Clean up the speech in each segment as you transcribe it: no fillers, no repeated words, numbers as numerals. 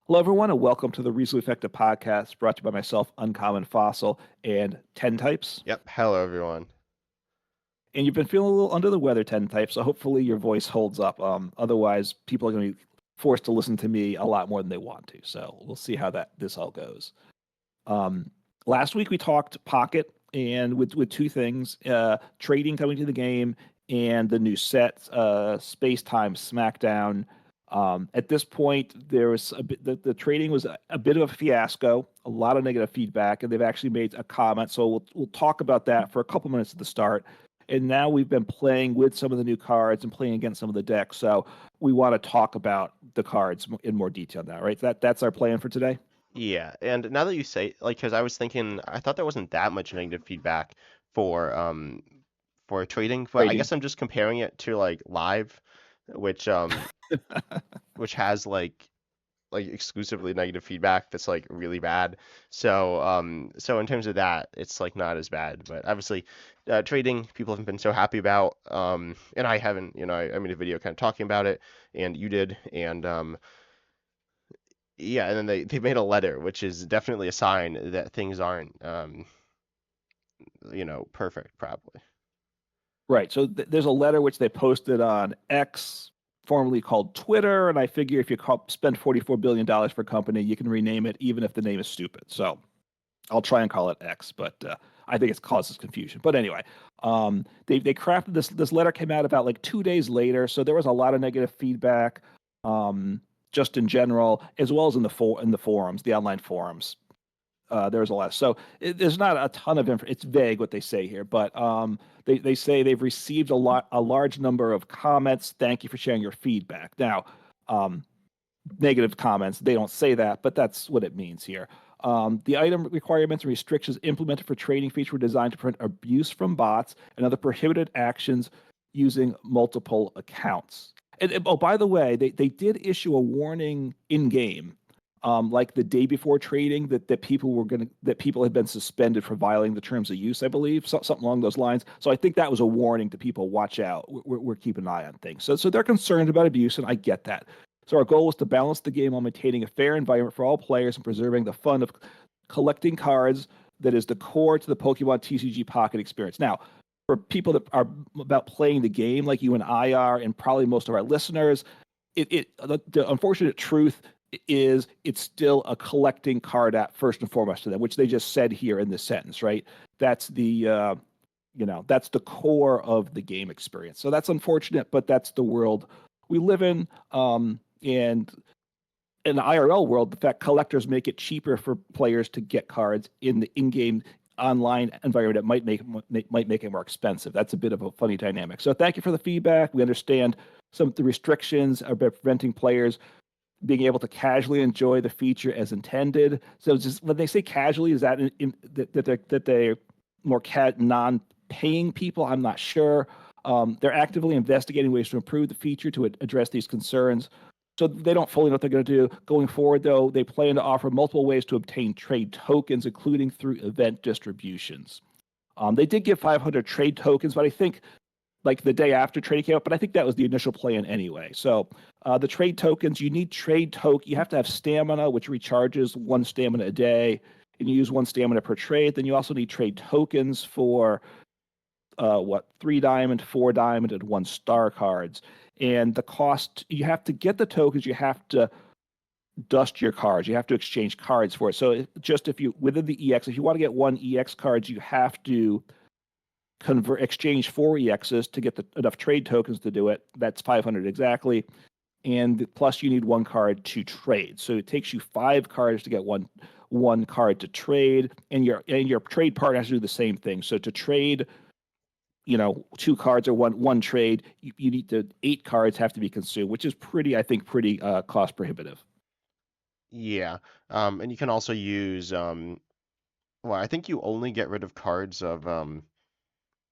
Hello, everyone, and welcome to the Reasonably Effective podcast brought to you by myself, Uncommon Fossil, and 10 Types. Yep. Hello, everyone. And you've been feeling a little under the weather, 10 Types, so hopefully your voice holds up. Otherwise, people are going to be forced to listen to me a lot more than they want to. So we'll see how this all goes. Um, Last week we talked Pocket and with two things: trading coming to the game and the new set, Space-Time Smackdown. At this point, there was the trading was a bit of a fiasco, a lot of negative feedback, and they've actually made a comment. So we'll talk about that for a couple minutes at the start. And now we've been playing with some of the new cards and playing against some of the decks. So we want to talk about the cards in more detail now, right? That's our plan for today. Yeah, and now that you say, like, because I was thinking, I thought there wasn't that much negative feedback for um for trading, but I Trading. guess I'm just comparing it to like live, which um which has like exclusively negative feedback that's like really bad. So in terms of that, it's like not as bad. But obviously, trading people haven't been so happy about. And I haven't, I made a video kind of talking about it, and you did, and yeah, and then they made a letter, which is definitely a sign that things aren't perfect, probably. Right. So there's a letter which they posted on X, formerly called Twitter, and I figure if you spend $44 billion for a company, you can rename it even if the name is stupid. So I'll try and call it X, but I think it causes confusion. But anyway, they crafted this letter came out about like 2 days later, so there was a lot of negative feedback, just in general, as well as in the forums, the online forums. There was a lot. So there's not a ton of info. It's vague what they say here, but they say they've received a large number of comments. Thank you for sharing your feedback. Now, um, negative comments, they don't say that, but that's what it means here. The item requirements and restrictions implemented for trading features were designed to prevent abuse from bots and other prohibited actions using multiple accounts. And oh, by the way, they did issue a warning in game, like the day before trading, that people had been suspended for violating the terms of use, I believe, something along those lines. So I think that was a warning to people: watch out. We're keeping an eye on things. So they're concerned about abuse, and I get that. So our goal was to balance the game while maintaining a fair environment for all players and preserving the fun of collecting cards that is the core to the Pokemon TCG Pocket experience. Now, for people that are about playing the game like you and I are, and probably most of our listeners, the unfortunate truth is it's still a collecting card app first and foremost to them, which they just said here in this sentence, right? That's that's the core of the game experience. So that's unfortunate, but that's the world we live in. And in the IRL world, the fact collectors make it cheaper for players to get cards in the in-game online environment, it might make it more expensive. That's a bit of a funny dynamic. So thank you for the feedback. We understand some of the restrictions are preventing players being able to casually enjoy the feature as intended. So just when they say casually, is that that they're more non-paying people? I'm not sure. They're actively investigating ways to improve the feature to address these concerns. So they don't fully know what they're going to do. Going forward, though, they plan to offer multiple ways to obtain trade tokens, including through event distributions. They did give 500 trade tokens, but I think like the day after trading came up, but I think that was the initial plan anyway. So the trade tokens, you need trade token. You have to have stamina, which recharges one stamina a day, and you use one stamina per trade. Then you also need trade tokens for 3 diamond, 4 diamond, and 1 star cards. And the cost, you have to get the tokens, you have to dust your cards, you have to exchange cards for it. So just if you within the EX, if you want to get 1 EX cards, you have to exchange 4 EXs to get enough trade tokens to do it. That's 500 exactly. And plus you need 1 card to trade. So it takes you 5 cards to get one card to trade, and your trade partner has to do the same thing. So to trade, 2 cards or one trade, you need to 8 cards have to be consumed, which is I think pretty cost prohibitive. Yeah. And you can also use well, I think you only get rid of cards of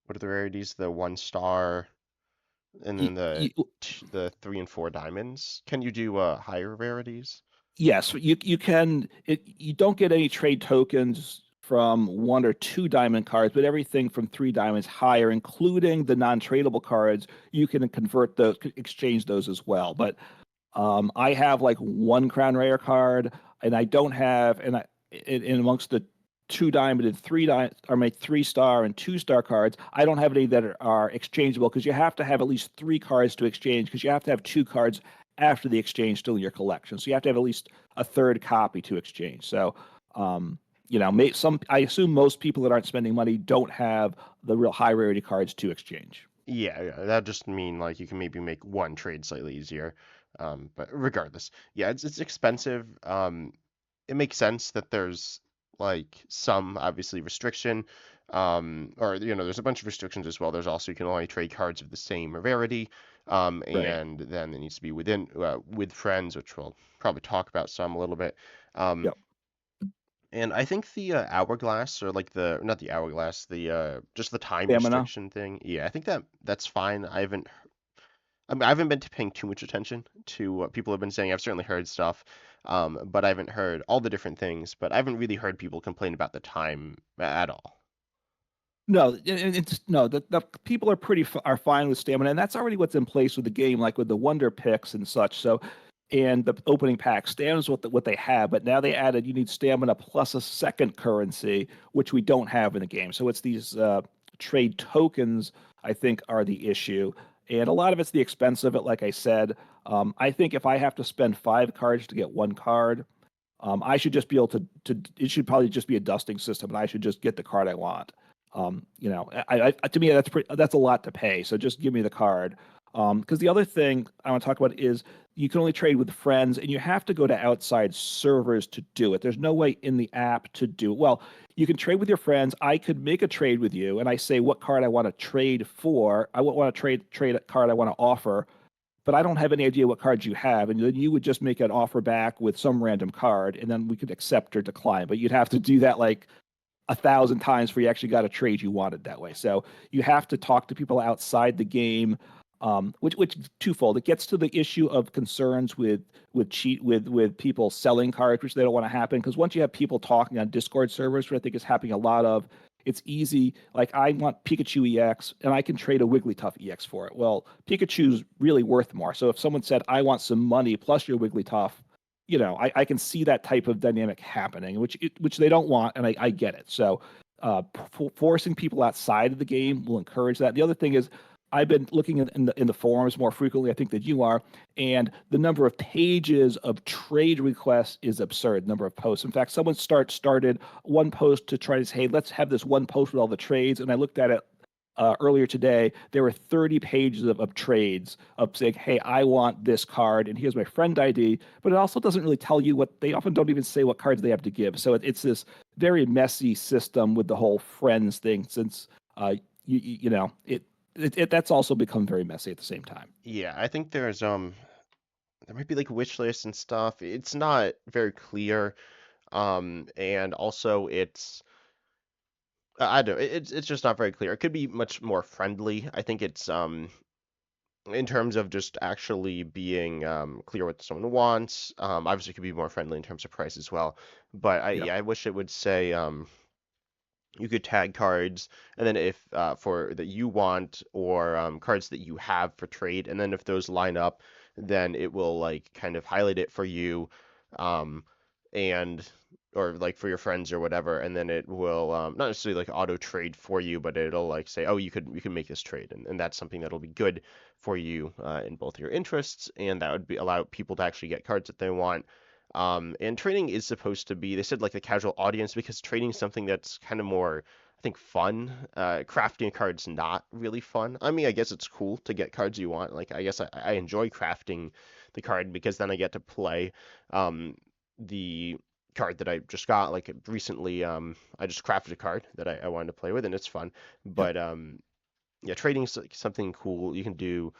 what are the rarities? The 1 star, and You, then you, the 3 and 4 diamonds. Can you do higher rarities? yes, you can. You don't get any trade tokens from 1 or 2 diamond cards, but everything from 3 diamonds higher, including the non-tradable cards, you can convert those, exchange those as well. But I have like one Crown Rare card, and I don't have, and in amongst the two diamond and three diamond, or my 3-star and 2-star cards, I don't have any that are exchangeable because you have to have at least three cards to exchange because you have to have two cards after the exchange still in your collection. So you have to have at least a third copy to exchange. So, um, I assume most people that aren't spending money don't have the real high rarity cards to exchange. Yeah, that just mean like you can maybe make one trade slightly easier. But regardless, yeah, it's expensive. It makes sense that there's like some obviously restriction, or there's a bunch of restrictions as well. There's also you can only trade cards of the same rarity, Right. and then it needs to be within with friends, which we'll probably talk about some a little bit. Um, Yep. and I think the hourglass, or like the not the hourglass, the just the time Stamina. restriction thing. Yeah, I think that's fine. I haven't been paying too much attention to what people have been saying. I've certainly heard stuff, but I haven't heard all the different things. But I haven't really heard people complain about the time at all. No, it's no. The people are are fine with stamina, and that's already what's in place with the game, like with the wonder picks and such. So, and the opening pack stamina is what they have, but now they added you need stamina plus a second currency, which we don't have in the game. So it's these trade tokens, I think, are the issue, and a lot of it's the expense of it. Like I said, I think if I have to spend 5 cards to get one card, I should just be able to. It should probably just be a dusting system, and I should just get the card I want. To me that's a lot to pay. So just give me the card. Because the other thing I want to talk about is you can only trade with friends, and you have to go to outside servers to do it. There's no way in the app to do it. Well, you can trade with your friends. I could make a trade with you, and I say what card I want to trade for. I want to trade a card I want to offer, but I don't have any idea what cards you have. And then you would just make an offer back with some random card, and then we could accept or decline. But you'd have to do that like 1,000 times before you actually got a trade you wanted that way. So you have to talk to people outside the game, which is twofold. It gets to the issue of concerns with people selling cards, which they don't want to happen. Because once you have people talking on Discord servers, which I think is happening a lot of, it's easy. Like I want Pikachu EX, and I can trade a Wigglytuff EX for it. Well, Pikachu's really worth more. So if someone said, "I want some money plus your Wigglytuff," I can see that type of dynamic happening, which they don't want, and I get it. So, forcing people outside of the game will encourage that. The other thing is, I've been looking in the forums more frequently, I think, than you are, and the number of pages of trade requests is absurd. Number of posts. In fact, someone started one post to try to say, "Hey, let's have this one post with all the trades," and I looked at it earlier today, there were 30 pages of trades of saying, "Hey, I want this card, and here's my friend ID." But it also doesn't really tell you what they often don't even say what cards they have to give. So it's this very messy system with the whole friends thing. Since you know that's also become very messy at the same time. Yeah, I think there might be like wish lists and stuff. It's not very clear. And also I don't it's just not very clear. It could be much more friendly. I think it's in terms of just actually being clear what someone wants. Obviously, it could be more friendly in terms of price as well. But Yeah, I wish it would say you could tag cards, and then if for that you want or cards that you have for trade, and then if those line up, then it will like kind of highlight it for you, um, and or like for your friends or whatever, and then it will not necessarily like auto trade for you, but it'll like say, oh, you can make this trade, and that's something that'll be good for you in both your interests, and that would be allow people to actually get cards that they want. And trading is supposed to be, they said like the casual audience because trading is something that's kind of more, I think, fun. Crafting a card's not really fun. I mean, I guess it's cool to get cards you want. Like, I guess I enjoy crafting the card because then I get to play the card that I just got. Like recently, I just crafted a card that I wanted to play with, and it's fun. yeah, But yeah, trading's like something cool you can do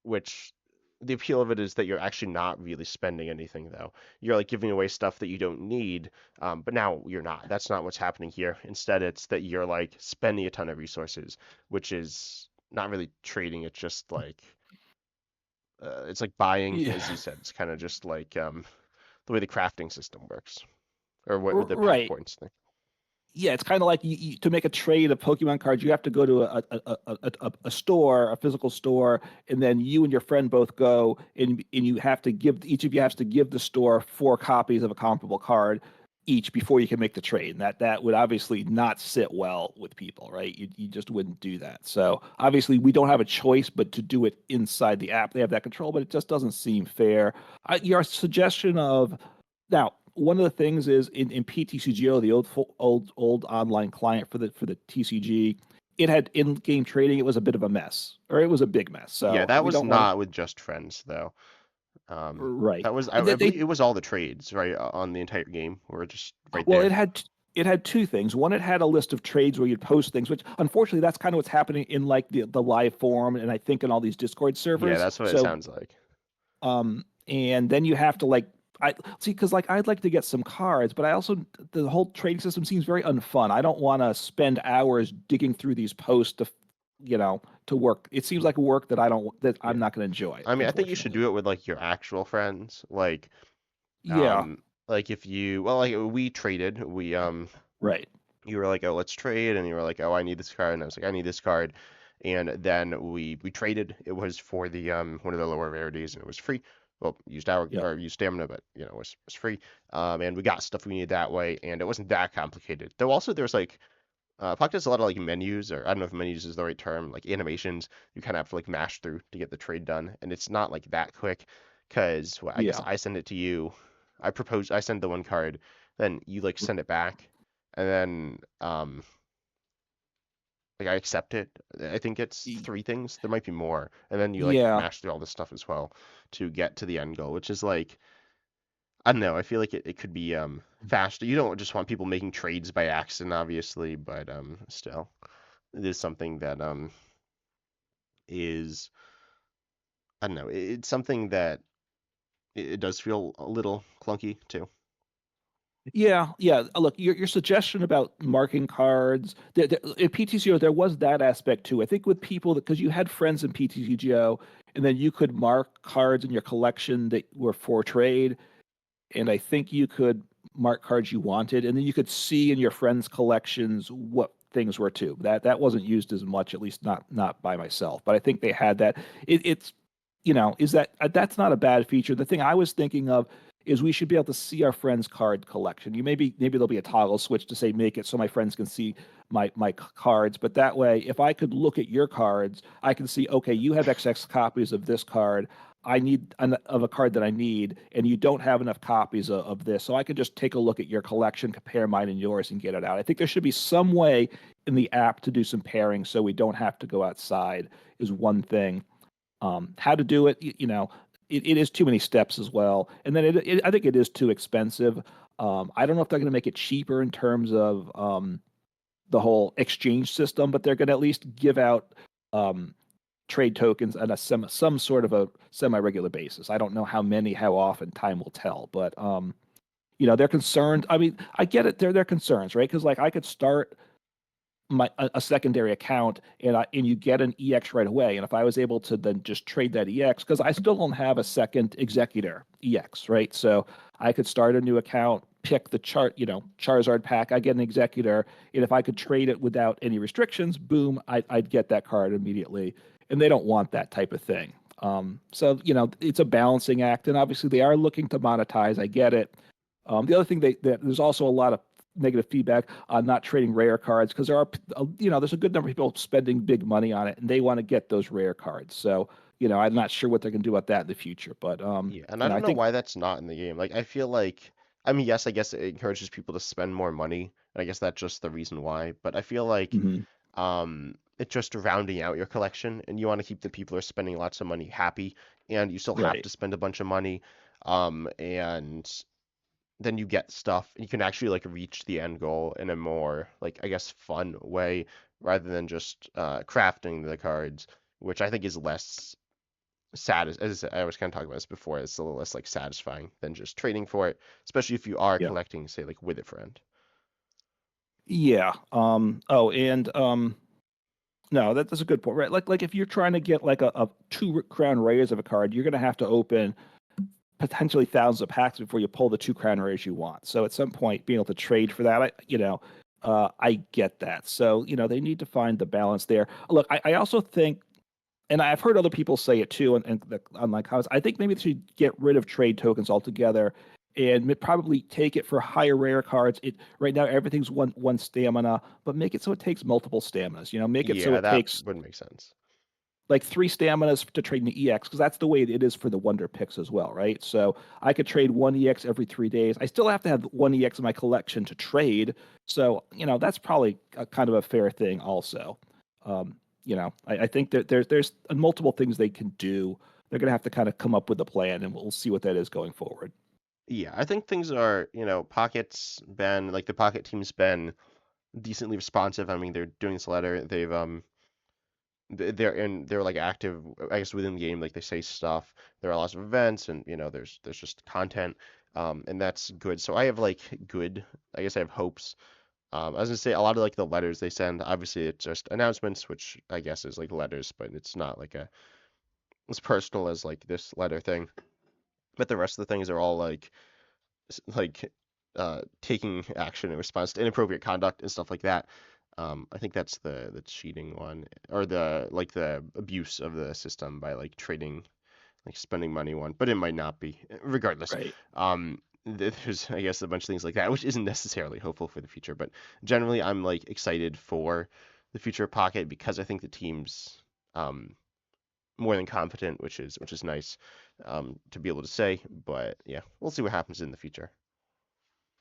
which the appeal of it is that you're actually not really spending anything though. You're like giving away stuff that you don't need, but now you're not. That's not what's happening here. Instead, it's that you're like spending a ton of resources, which is not really trading. It's like buying, yeah. as you said. It's kind of just like the way the crafting system works, or what the pack Right. points thing. yeah, it's kind of like to make a trade of Pokemon cards, you have to go to a store, a physical store, and then you and your friend both go, and you have to give each of you has to give the store 4 copies of a comparable card each before you can make the trade. And that would obviously not sit well with people, right? You just wouldn't do that. So obviously, we don't have a choice but to do it inside the app. They have that control, but it just doesn't seem fair. Your suggestion of now, one of the things is in PTCGO, the old online client for the TCG, it had in-game trading. It was a bit of a mess, or it was a big mess. Yeah, So that we was don't want to. not with just friends though. Right. That was I They believe it was all the trades right on the entire game were just right well, there. it had two things. One, it had a list of trades where you'd post things, which unfortunately that's kind of what's happening in like the live forum and I think in all these Discord Yeah, servers. that's what it So sounds like. and then you have to like I see because like I'd like to get some cards, but I also the whole trading system seems very unfun. I don't want to spend hours digging through these posts to work. It seems like work that I'm Yeah. not going to enjoy, I mean, I think you should unfortunately. do it with like your actual friends. Yeah, Like if you well like we traded, right. you were like, "Oh, let's trade." And you were like, "Oh, I need this card." And I was like, "I need this card." And then we traded. It was for the one of the lower rarities and it was free. Well, used hour Yep. or used stamina, but you know, it was free. And we got stuff we needed that way and it wasn't that complicated. Though also there's like Puck does a lot of like menus, or I don't know if menus is the right term, like animations. You kind of have to like mash through to get the trade done, and it's not like that quick. Because well, I guess Yeah. I send it to you. I send the one card, then you like send it back, and then like I accept it. I think it's Y- 3 things. There might be more, and then you like Yeah. mash through all this stuff as well to get to the end goal, which is like I don't know. I feel like it could be faster. You don't just want people making trades by accident, obviously, but still. It is something that is I don't know. It's something that it does feel a little clunky too. Yeah, yeah. Look, your suggestion about marking cards, in PTCO, there was that aspect too. I think with people because you had friends in PTCGO, and then you could mark cards in your collection that were for trade, and I think you could mark cards you wanted, and then you could see in your friends' collections what things were too. That wasn't used as much, at least not by myself, but I think they had that. It's is that's not a bad feature. The thing I was thinking of is we should be able to see our friends' card collection. You maybe there'll be a toggle switch to say make it so my friends can see my cards, but that way if I could look at your cards, I can see okay, you have XX copies of this card. I need of a card that I need, and you don't have enough copies of this. So I can just take a look at your collection, compare mine and yours, and get it out. I think there should be some way in the app to do some pairing so we don't have to go outside, is one thing. How to do it, it is too many steps as well. And then I think it is too expensive. I don't know if they're going to make it cheaper in terms of the whole exchange system, but they're going to at least give out um, trade tokens on a some sort of a semi-regular basis. I don't know how many, how often, time will tell, but they're concerned. I mean, I get it. They're concerns, right? Because like I could start a secondary account and you get an EX right away. And if I was able to then just trade that EX, because I still don't have a second executor EX, right? So I could start a new account, pick the Charizard pack, I get an executor, and if I could trade it without any restrictions, boom, I'd get that card immediately. And they don't want that type of thing. So it's a balancing act, and obviously they are looking to monetize. I get it. The other thing that there's also a lot of negative feedback on not trading rare cards because there's a good number of people spending big money on it and they want to get those rare cards. So I'm not sure what they're going to do about that in the future, but Yeah, and I I don't know think. why that's not in the game. Like I feel like I mean, yes, I guess it encourages people to spend more money, and I guess that's just the reason why. But I feel like Mhm. it's just rounding out your collection, and you want to keep the people who are spending lots of money happy, and you still have Right. to spend a bunch of money, and then you get stuff, and you can actually like reach the end goal in a more like I guess fun way rather than just crafting the cards, which I think is less as I was kind of talking about this before, it's a little less like satisfying than just trading for it, especially if you are Yeah. collecting, say, like with a friend. Yeah. Oh, and no, that's a good point, right? Like if you're trying to get like a two crown rays of a card, you're going to have to open potentially thousands of packs before you pull the two crown rays you want. So at some point, being able to trade for that, I get that. So, they need to find the balance there. Look, I also think, and I've heard other people say it too, and the online comments. I think maybe they should get rid of trade tokens altogether, and probably take it for higher rare cards. It right now everything's one stamina, but make it so it takes multiple staminas. Make it so Yeah, it that takes would make sense. like three staminas to trade an EX, because that's the way it is for the Wonder picks as well, right? So I could trade one EX every 3 days. I still have to have one EX in my collection to trade. So, that's probably a kind of a fair thing also. Um, I think that there's multiple things they can do. They're going to have to kind of come up with a plan, and we'll see what that is going forward. Yeah, I think things are, Pocket's been like the Pocket team's been decently responsive. I mean, they're doing this letter. They're like active, I guess, within the game. Like they say stuff. There are lots of events, and there's just content, and that's good. So I have like good, I guess I have hopes. I was gonna say a lot of like the letters they send. Obviously, it's just announcements, which I guess is like letters, but it's not like as personal as like this letter thing. But the rest of the things are all like like taking action in response to inappropriate conduct and stuff like that. I think that's the cheating one, or the abuse of the system by like trading, like spending money one, but it might not be. Regardless, Right. there's I guess a bunch of things like that, which isn't necessarily hopeful for the future. But generally, I'm like excited for the future of Pocket because I think the team's more than competent, which is nice to be able to say. But yeah, we'll see what happens in the future.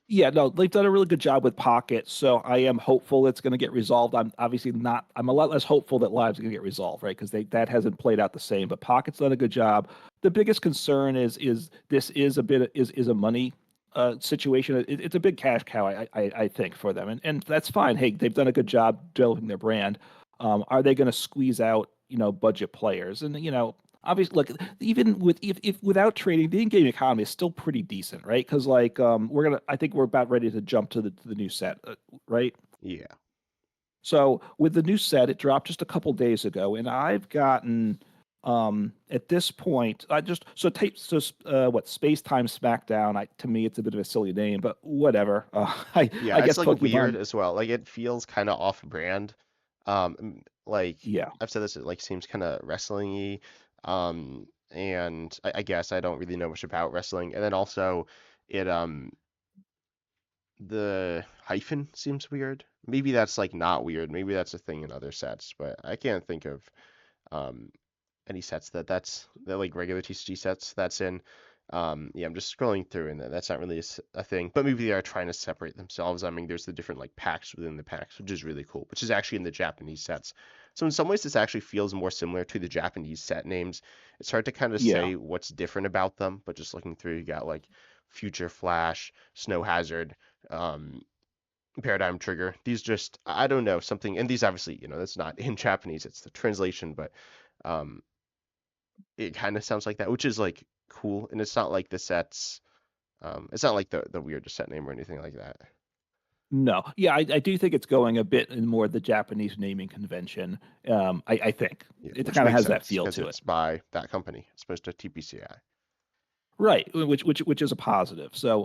Yeah, no, they've done a really good job with Pocket, so I am hopeful it's going to get resolved. I'm obviously not. I'm a lot less hopeful that Live's going to get resolved, right? Because that hasn't played out the same. But Pocket's done a good job. The biggest concern is this is a bit is a money situation. It's a big cash cow, I think, for them, and that's fine. Hey, they've done a good job developing their brand. Are they going to squeeze out budget players? And obviously, look, even with if without trading, the in-game economy is still pretty decent, right? Because like I think we're about ready to jump to the new set, right? Yeah. So with the new set, it dropped just a couple days ago, and I've gotten at this point, I just so tape so what Space-Time Smackdown. To me, it's a bit of a silly name, but whatever. I Yeah, it's guess like weird Pokemon. as well. Like it feels kind of off-brand. Like Yeah, I've said this, it like seems kind of wrestling-y. And I guess I don't really know much about wrestling. And then also, it the hyphen seems weird. Maybe that's like not weird. Maybe that's a thing in other sets, but I can't think of um any sets that like regular TCG sets that's in. Yeah, I'm just scrolling through, and that's not really a thing. But maybe they are trying to separate themselves. I mean, there's the different like packs within the packs, which is really cool, which is actually in the Japanese sets. So in some ways, this actually feels more similar to the Japanese set names. It's hard to kind of yeah. say what's different about them, but just looking through, you got like Future Flash, Snow Hazard, um, Paradigm Trigger. These just, I don't know, something, and these obviously, that's not in Japanese, it's the translation, but um, it kind of sounds like that, which is like cool. And it's not like the sets, it's not like the weirdest set name or anything like that. No, yeah, I do think it's going a bit in more the Japanese naming convention. I think Yeah, it which kind of makes has that sense feel because to it. it's by that company as opposed to TPCI. Right, which is a positive. So,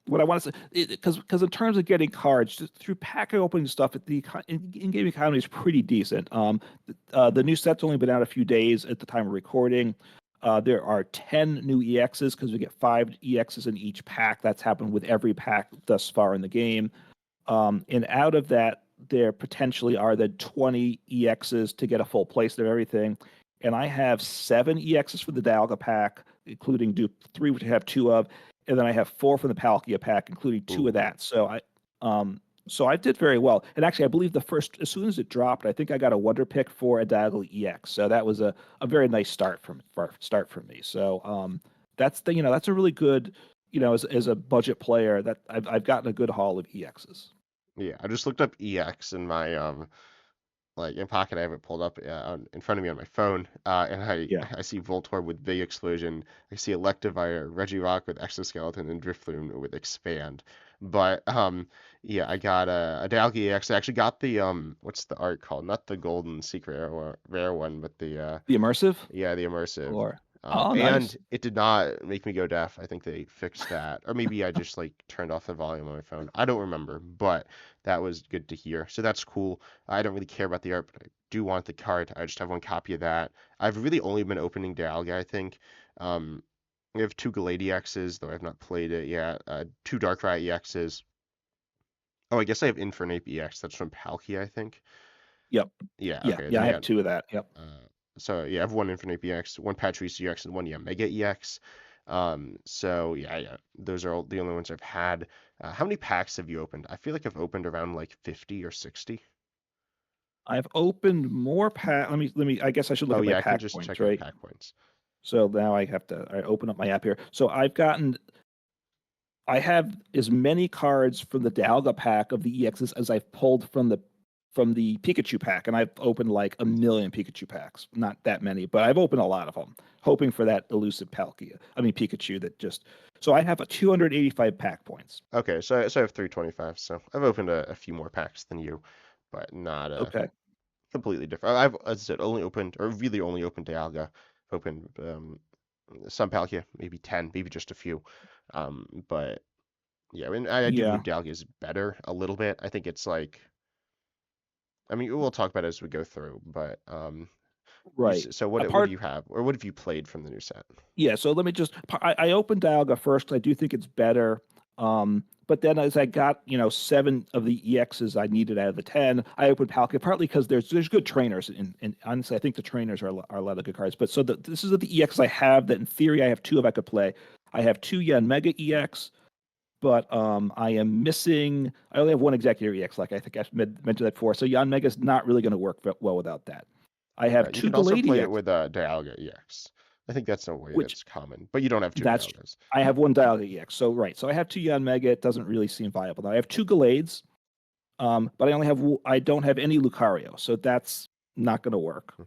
what I want to say, because in terms of getting cards just through pack opening stuff, in-game economy is pretty decent. The new set's only been out a few days at the time of recording. There are 10 new EXs because we get 5 EXs in each pack. That's happened with every pack thus far in the game. And out of that, there potentially are the 20 EXs to get a full place of everything. And I have 7 EXs for the Dialga pack, including 3, which I have 2 of, and then I have 4 from the Palkia pack, including 2 of Ooh, that. So I did very well. And actually, I believe as soon as it dropped, I think I got a Wonder Pick for a Dialga EX. So that was a very nice start for me. So that's a really good, as a budget player, that I've gotten a good haul of EXs. yeah. I just looked up EX in my like in Pocket. I have it pulled up in front of me on my phone, and I Yeah. I see Voltorb with Big Explosion. I see Electivire, Regirock with Exoskeleton, and Drifloon with Expand. But yeah, I got a Dialga EX. I actually got the what's the art called? Not the Golden Secret rare one, but the The immersive, yeah, the immersive. or Oh, And nice. it did not make me go deaf. I think they fixed that. Or maybe I just like turned off the volume on my phone. I don't remember, but that was good to hear. So that's cool. I don't really care about the art, but I do want the card. I just have one copy of that. I've really only been opening Dialga, I think. Um, we have two Galady X's, though I've not played it yet. Two Darkrai EXs. Oh, I guess I have Infernape EX. That's from Palkia, I think. Yep. Yeah, Yeah. okay. Yeah. Then I I have got two of that. Yep. so yeah, I have one Infinite EX, one Patrice EX, and one Mega EX. So yeah, those are all the only ones I've had. How many packs have you opened? I feel like I've opened around like 50 or 60. I've opened more pack. Let me. I guess I should look Oh at my yeah, I can pack just points, check my right? pack points. So now I open up my app here. So I have as many cards from the Dialga pack of the EXs as I've pulled from the Pikachu pack, and I've opened like a million Pikachu packs. Not that many, but I've opened a lot of them, hoping for that elusive Pikachu that just. So I have a 285 pack points. Okay, so I have 325. So I've opened a few more packs than you, but not Okay. completely different. I've, as I said, only opened or really only opened Dialga. I've opened some Palkia, maybe 10, maybe just a few. But yeah, I mean, I do Yeah. think Dialga is better a little bit. I think it's like, I mean, we'll talk about it as we go through, but Right. so what do Apart you have, or what have you played from the new set? Yeah, so let me just I opened Dialga first 'cause I do think it's better. But then as I got, 7 of the EXs I needed out of the 10, I opened Palkia partly because there's good trainers and honestly I think the trainers are a lot of good cards. But so this is the EX I have that in theory I have two of I could play. I have two Yan Mega EX, but I am missing I only have one Executor EX, like I think I mentioned that before. So Yan Mega's not really going to work well without that. I have You two can also Gallade play it EX, with Dialga EX. I think that's a way which that's common, but you don't have two That's Dialgas. I have one Dialga EX. So right. So I have two Yan Mega. It doesn't really seem viable. Now I have two Gallades, but I don't have any Lucario. So that's not going to work. Mhm. You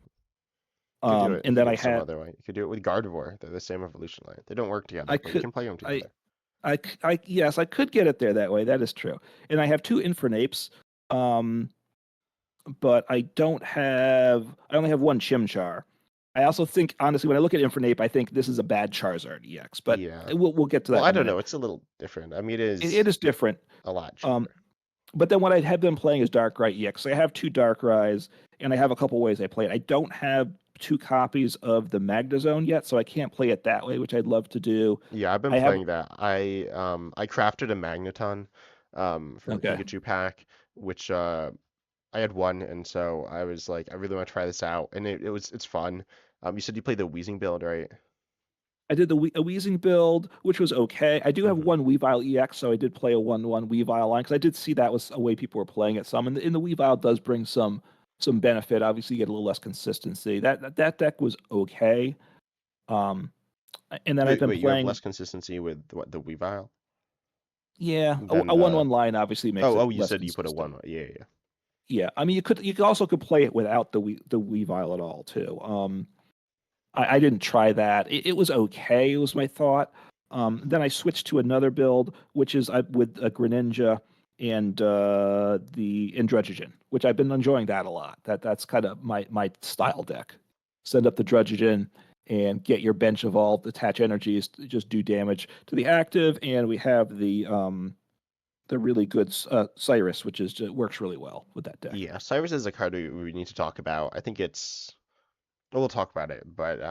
could do it. You And could then do I it some had other way. You could do it with Gardevoir. They're the same evolution line. They don't work I together, but you could can play them I together. yes I could get it there that way. That is true. And I have two Infernapes, um, but I only have one Chimchar. I also think honestly when I look at Infernape, I think this is a bad Charizard EX. But Yeah. we'll get to Well, that in I a don't minute. know. It's a little different. I mean, It is different. a lot Um, cheaper. But then what I have been playing is Darkrai EX. I have two Darkrai's, and I have a couple ways I play it. I don't have two copies of the Magnezone yet, so I can't play it that way, which I'd love to do. Yeah, I've been I have playing that. I crafted a Magneton from the okay. Pikachu pack, which I had one, and so I was like, I really want to try this out, and it's fun. You said you played the Wheezing build, right? I did a Weezing build, which was okay. I do have Hmm. one Weavile EX, so I did play a 1/1 Weavile line because I did see that was a way people were playing it some. And the Weavile does bring some benefit. Obviously, you get a little less consistency. That deck was okay. Um, and then I've Wait, been wait, you have playing, less consistency with what, the Weavile yeah, than a the. 1/1 line obviously makes Oh, it oh, you less said you put a consistent. one. Yeah, yeah. Yeah, I mean you also could play it without the Weavile at all too. I didn't try that. It was okay. It was my thought. Then I switched to another build, which is with a Greninja and the Androgygen, which I've been enjoying that a lot. That's kind of my style deck. Send up the Drogygen and get your bench evolved, attach energies, to just do damage to the active, and we have the really good Cyrus, which is works really well with that deck. Yeah, Cyrus is a card we need to talk about. I think it's. Well, we'll talk about it, but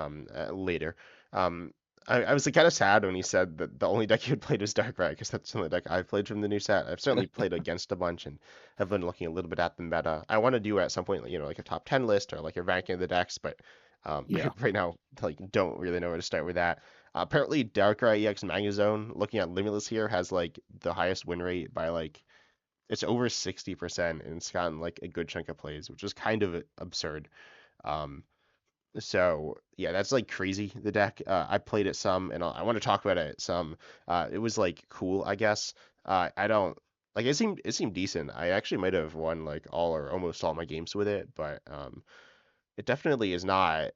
later. Um, I was kind of sad when he said that the only deck he had played was Darkrai, because that's the only deck I've played from the new set. I've certainly played against a bunch and have been looking a little bit at the meta. I want to do at some point, like a top 10 list or like a ranking of the decks, but Yeah, right now, like, don't really know where to start with that. Apparently, Darkrai EX Magnezone, looking at Limitless here, has like the highest win rate by like it's over 60%, and it's gotten like a good chunk of plays, which is kind of absurd. Um, so yeah, that's like crazy. The deck, I played it some, and I want to talk about it some. It was like cool, I guess. I don't like it seemed decent. I actually might have won like all or almost all my games with it, but it definitely is not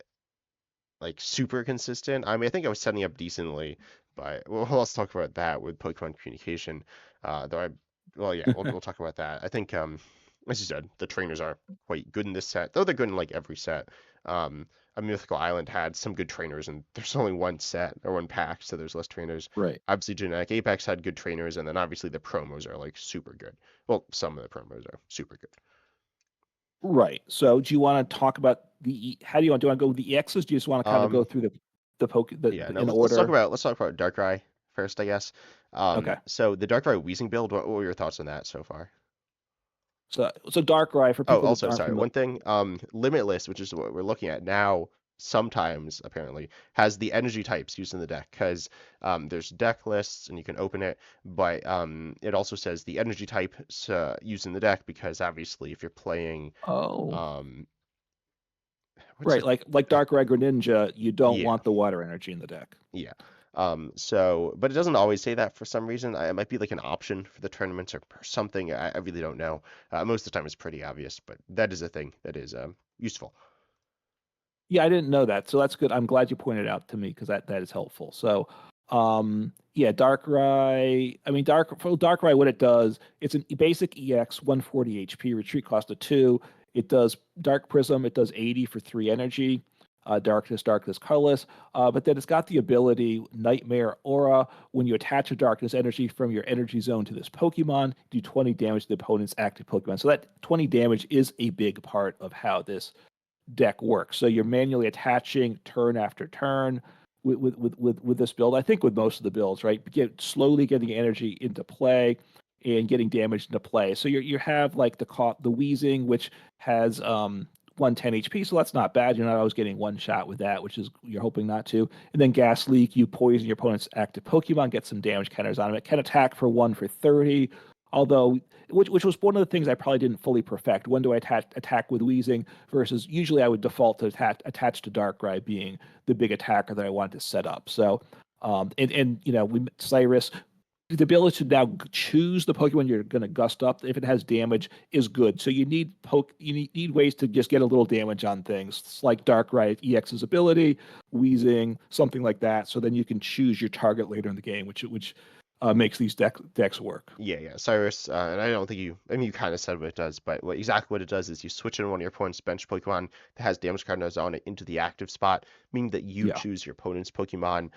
like super consistent. I mean, I think I was setting up decently, but well, let's talk about that with Pokemon communication. Though I, well, yeah, we'll talk about that. I think as you said, the trainers are quite good in this set, though they're good in like every set. Um, a Mythical Island had some good trainers, and there's only one set or one pack, so there's less trainers. Right. Obviously, Genetic Apex had good trainers, and then obviously the promos are like super good. Well, some of the promos are super good. Right. So do you want to talk about how do you want to go with the EXs? Do you just want to kind of go Um, through yeah, no, in let's talk order? about Darkrai first, I guess. Okay. So the Darkrai Weezing build, what were your thoughts on that so far? So Darkrai for Oh, people that also, aren't sorry, familiar. one thing, Limitless, which is what we're looking at now, sometimes apparently has the energy types used in the deck because there's deck lists and you can open it, but it also says the energy type used in the deck because obviously if you're playing, Oh, um, what's right. it? Like Darkrai Greninja, you don't Yeah, want the water energy in the deck. yeah. But it doesn't always say that for some reason. It might be like an option for the tournaments or something. I really don't know. Most of the time it's pretty obvious, but that is a thing that is useful. Yeah, I didn't know that. So that's good. I'm glad you pointed out to me because that is helpful. So, yeah, Darkrai. I mean, Darkrai, what it does, it's a basic EX, 140 HP, retreat cost of 2. It does Dark Prism. It does 80 for 3 energy. Darkness, colorless. But then it's got the ability Nightmare Aura. When you attach a darkness energy from your energy zone to this Pokemon, do 20 damage to the opponent's active Pokemon. So that 20 damage is a big part of how this deck works. So you're manually attaching turn after turn with this build. I think with most of the builds, right? Slowly getting energy into play and getting damage into play. So you have like the Wheezing, which has 110 HP, so that's not bad. You're not always getting one shot with that, which is you're hoping not to. And then Gas Leak, you poison your opponent's active Pokemon, get some damage counters on them. It can attack for 1 for 30, although which was one of the things I probably didn't fully perfect. When do I attack with Wheezing versus usually I would default to attach to Darkrai being the big attacker that I wanted to set up. So, and Cyrus, the ability to now choose the Pokemon you're going to gust up if it has damage is good. So you need ways to just get a little damage on things. It's like Darkrai EX's ability, Wheezing, something like that. So then you can choose your target later in the game, which makes these decks work. Yeah, yeah, Cyrus, and I don't think I mean, you kind of said what it does, but exactly what it does is you switch in one of your opponent's bench Pokemon that has damage counters on it into the active spot, meaning that you Yeah. choose your opponent's Pokemon.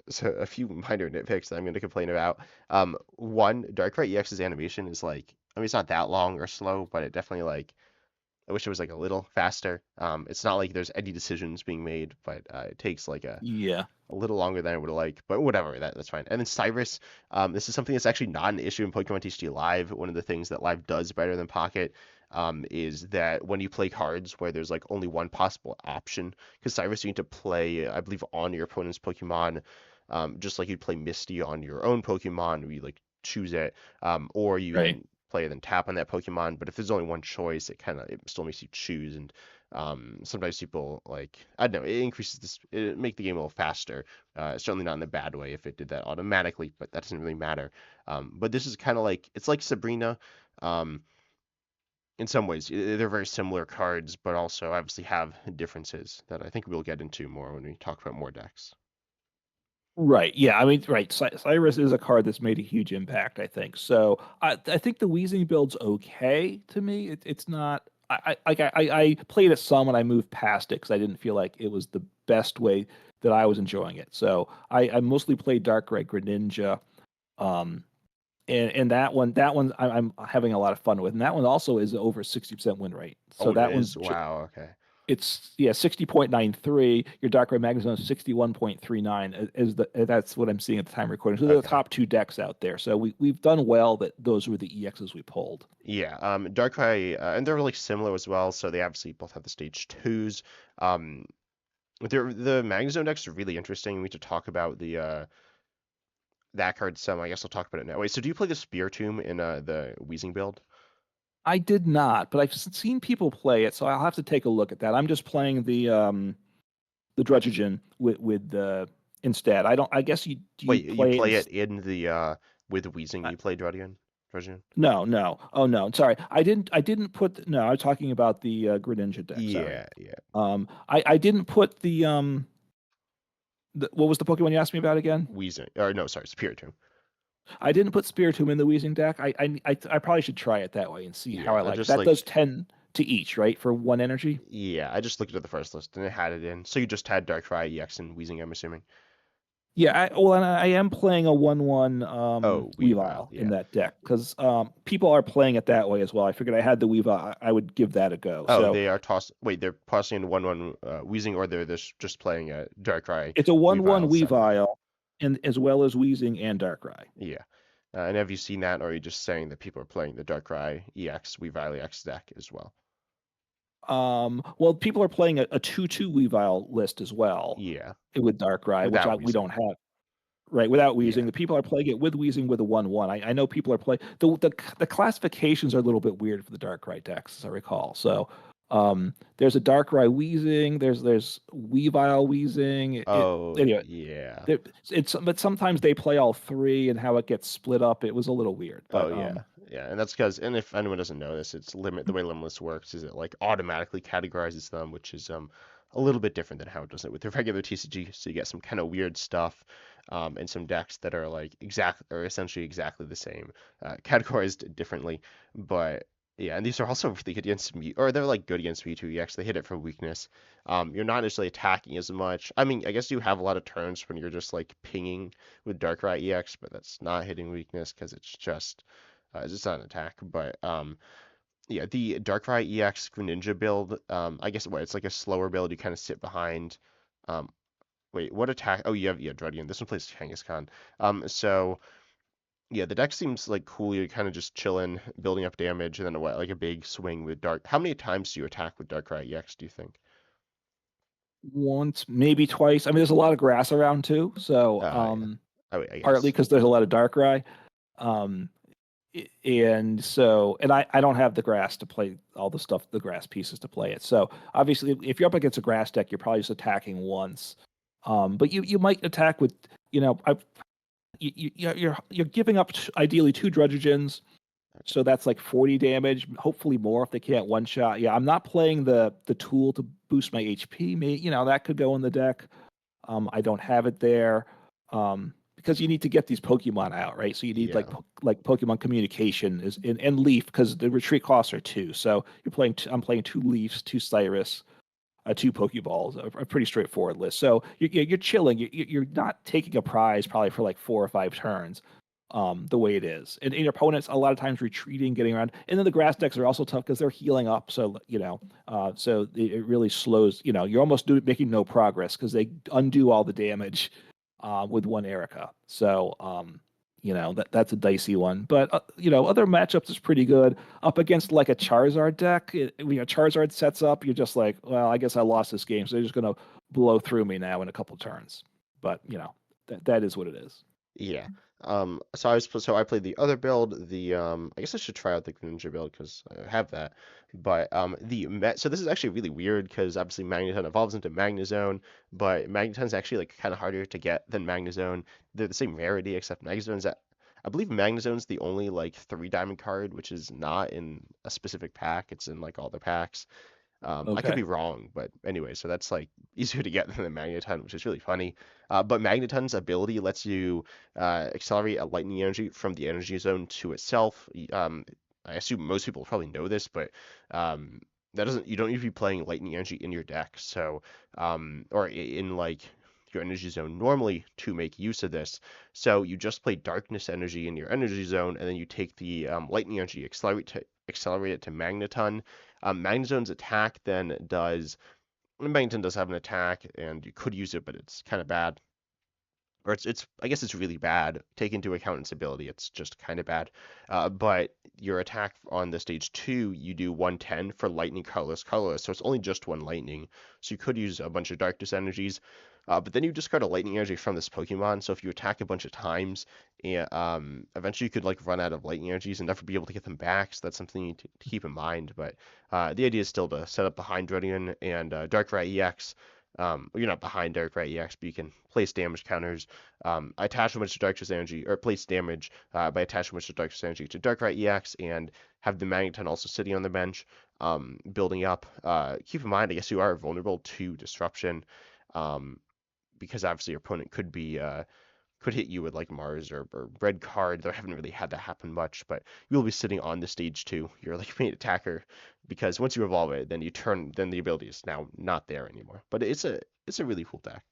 So a few minor nitpicks that I'm going to complain about. One, Darkrai EX's animation is like, I mean, it's not that long or slow, but it definitely like, I wish it was like a little faster. It's not like there's any decisions being made, but it takes like Yeah. a little longer than I would like, but whatever, that's fine. And then Cyrus, this is something that's actually not an issue in Pokemon TCG Live. One of the things that Live does better than Pocket is that when you play cards where there's like only one possible option, because Cyrus you need to play, I believe, on your opponent's Pokemon, just like you'd play Misty on your own Pokemon, where you like choose it, or you Right. can play and then tap on that Pokemon. But if there's only one choice, it still makes you choose. And sometimes people like, I don't know, it increases this, it make the game a little faster. Certainly not in a bad way if it did that automatically, but that doesn't really matter. But this is kind of like, it's like Sabrina. Um, in some ways, they're very similar cards, but also obviously have differences that I think we'll get into more when we talk about more decks. Right. Yeah. I mean, right. Cyrus is a card that's made a huge impact, I think. So I think the Wheezing build's okay to me. It's not. I played it some and I moved past it because I didn't feel like it was the best way that I was enjoying it. So I mostly played Darkrai Greninja, um, and that one I'm having a lot of fun with, and that one also is over 60% win rate. Oh, So it that is? one's Wow, okay. it's yeah 60.93. Your Darkrai Magnezone is 61.39 is that's what I'm seeing at the time of recording. So they're the Okay. top two decks out there. So we've done well that those were the EXs we pulled. Yeah, Darkrai, and they're really similar as well, so they obviously both have the stage twos. Um, the Magnezone decks are really interesting. We need to talk about the that card some. I guess I'll talk about it now. Wait, so do you play the Spear Tomb in the Weezing build? I did not, but I've seen people play it, so I'll have to take a look at that. I'm just playing the Drudgeon with instead. I don't. I guess you Wait, you play it in. play it in the with Weezing, you play Drudgeon? No, no. Oh no. Sorry. I didn't put no, I was talking about the Greninja deck, sorry. Yeah, yeah. I didn't put what was the Pokemon you asked me about again? Weezing, or no, sorry, Spear Tomb. I didn't put Spiritomb in the Wheezing deck. I probably should try it that way and see how Yeah, I I like it. just That does like 10 to each, right? For one energy. yeah, I just looked at the first list and it had it in. So you just had Darkrai EX and Weezing, I'm assuming. Yeah, well, and I am playing a 1/1 Oh, Weavile, Weavile in yeah. that deck because people are playing it that way as well. I figured I had the Weavile, I would give that a go. Oh, So they are toss. Wait, they're tossing in 1/1 Weezing, or they're just playing a Darkrai it's a 1/1 Weavile set. Weavile, and as well as Wheezing and Darkrai. Yeah. And have you seen that, or are you just saying that people are playing the Darkrai EX Weavile EX deck as well? Well, people are playing a 2/2 Weavile list as well Yeah, with Darkrai, which without we don't Weezing. have. Right, without Yeah. Wheezing. The people are playing it with Wheezing with a 1/1. I know people are playing the classifications are a little bit weird for the Darkrai decks, as I recall. So there's a Darkrai Wheezing, there's Weavile Wheezing. Oh, Anyway, yeah. there, it's but sometimes they play all three and how it gets split up. It was a little weird, Oh but yeah, yeah, and that's because, and if anyone doesn't know this, it's limit the way Limitless works is it like automatically categorizes them, which is a little bit different than how it does it with the regular TCG. So you get some kind of weird stuff, and some decks that are like exact or essentially exactly the same, categorized differently. But yeah, and these are also really good against me, or they're like good against Mewtwo. You actually hit it for weakness. You're not necessarily attacking as much. I mean, I guess you have a lot of turns when you're just like pinging with Darkrai EX, but that's not hitting weakness because it's just not an attack. But yeah, the Darkrai EX Greninja build, I guess what it's like a slower build. You kind of sit behind. Um, wait, what attack? Oh, you have yeah, Druddian. This one plays Kangaskhan. So yeah, the deck seems like cool. You're kind of just chilling, building up damage, and then what, like a big swing with Dark. How many times do you attack with Darkrai EX? Do you think? once, maybe twice. I mean, there's a lot of grass around too, so Yeah. Oh, I partly guess. because there's a lot of Darkrai. Um, and so I don't have the grass to play all the stuff, the grass pieces to play it. So obviously if you're up against a grass deck, you're probably just attacking once. But you might attack with, you know, you're giving up ideally two Druddigens, so that's like 40 damage, hopefully more if they can't one shot. Yeah, I'm not playing the tool to boost my HP. That could go in the deck. I don't have it there because you need to get these Pokemon out, right? So you need Yeah. like Pokemon communication is and Leaf because the retreat costs are two. So I'm playing two Leafs, two Cyrus, two Pokeballs, a pretty straightforward list. So you're chilling. You're not taking a prize probably for like 4 or 5 turns. The way it is, and your opponents a lot of times retreating, getting around, and then the grass decks are also tough because they're healing up. So so it really slows. You're almost making no progress because they undo all the damage with one Erica. So that's a dicey one. But other matchups is pretty good up against like a Charizard deck. Charizard sets up, you're just like, well, I guess I lost this game, so they're just gonna blow through me now in a couple turns. But that is what it is. Yeah. So I played the other build, the I guess I should try out the Greninja build because I have that. But so this is actually really weird because obviously Magneton evolves into Magnezone, but Magneton's actually like kind of harder to get than Magnezone. They're the same rarity except Magnezone's at I believe Magnezone's the only like 3 diamond card, which is not in a specific pack. It's in like all the packs. I could Okay. be wrong, but anyway, so that's like easier to get than the Magneton, which is really funny. But Magneton's ability lets you accelerate a lightning energy from the energy zone to itself. I assume most people probably know this, but um, that doesn't you don't need to be playing lightning energy in your deck, so or in like your energy zone normally to make use of this. So you just play darkness energy in your energy zone, and then you take the lightning energy, accelerate it to Magneton. Magneton's attack then does. Magneton does have an attack, and you could use it, but it's kind of bad. Or it's I guess it's really bad. Take into account its ability, it's just kind of bad. But your attack on the stage 2, you do 110 for lightning, colorless. So it's only just one lightning. So you could use a bunch of darkness energies. But then you discard a lightning energy from this Pokemon. So if you attack a bunch of times, and eventually you could like run out of lightning energies and never be able to get them back. So that's something you need to keep in mind. But the idea is still to set up behind Druddian and Darkrai EX. You're not behind Darkrai EX, but you can place damage counters. I attach a bunch of Darkness Energy, or place damage by attaching a bunch of Darkness Energy to Darkrai EX, and have the Magneton also sitting on the bench, building up. Keep in mind, I guess you are vulnerable to Disruption, um, because obviously your opponent could be could hit you with like Mars or red card. They haven't really had that happen much, but you'll be sitting on the stage too. You're like main attacker because once you evolve it, then you turn, then the ability is now not there anymore. But it's a really cool deck.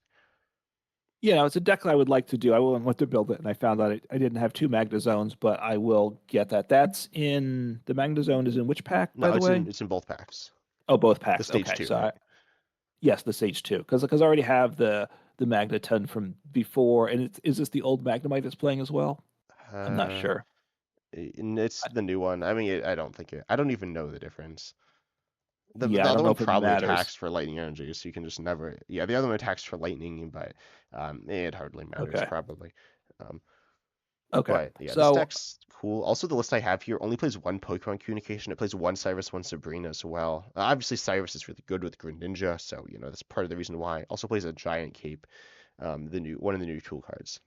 Yeah, it's a deck that I would like to do. I went to build it, and I found out I didn't have two Magna Zones, but I will get that. That's in the Magna Zone is in which pack, by No, the way? it's in both packs. Oh, both The packs. stage Okay, two, so right? yes, the Sage 2, because I already have the Magna 10 from before, and is this the old Magnemite that's playing as well? I'm not Uh, sure. and it's the new one. I mean, I don't think I don't even know the difference. The Yeah, I other don't know one if it probably matters. attacks for lightning energy, so you can just never. Yeah, the other one attacks for lightning, but it hardly matters Okay, probably. Um, okay. but yeah, this So deck's cool. Also, the list I have here only plays one Pokemon communication. It plays one Cyrus, one Sabrina as well. Obviously, Cyrus is really good with Greninja, so that's part of the reason why. Also plays a Giant Cape, the new one of the new tool cards.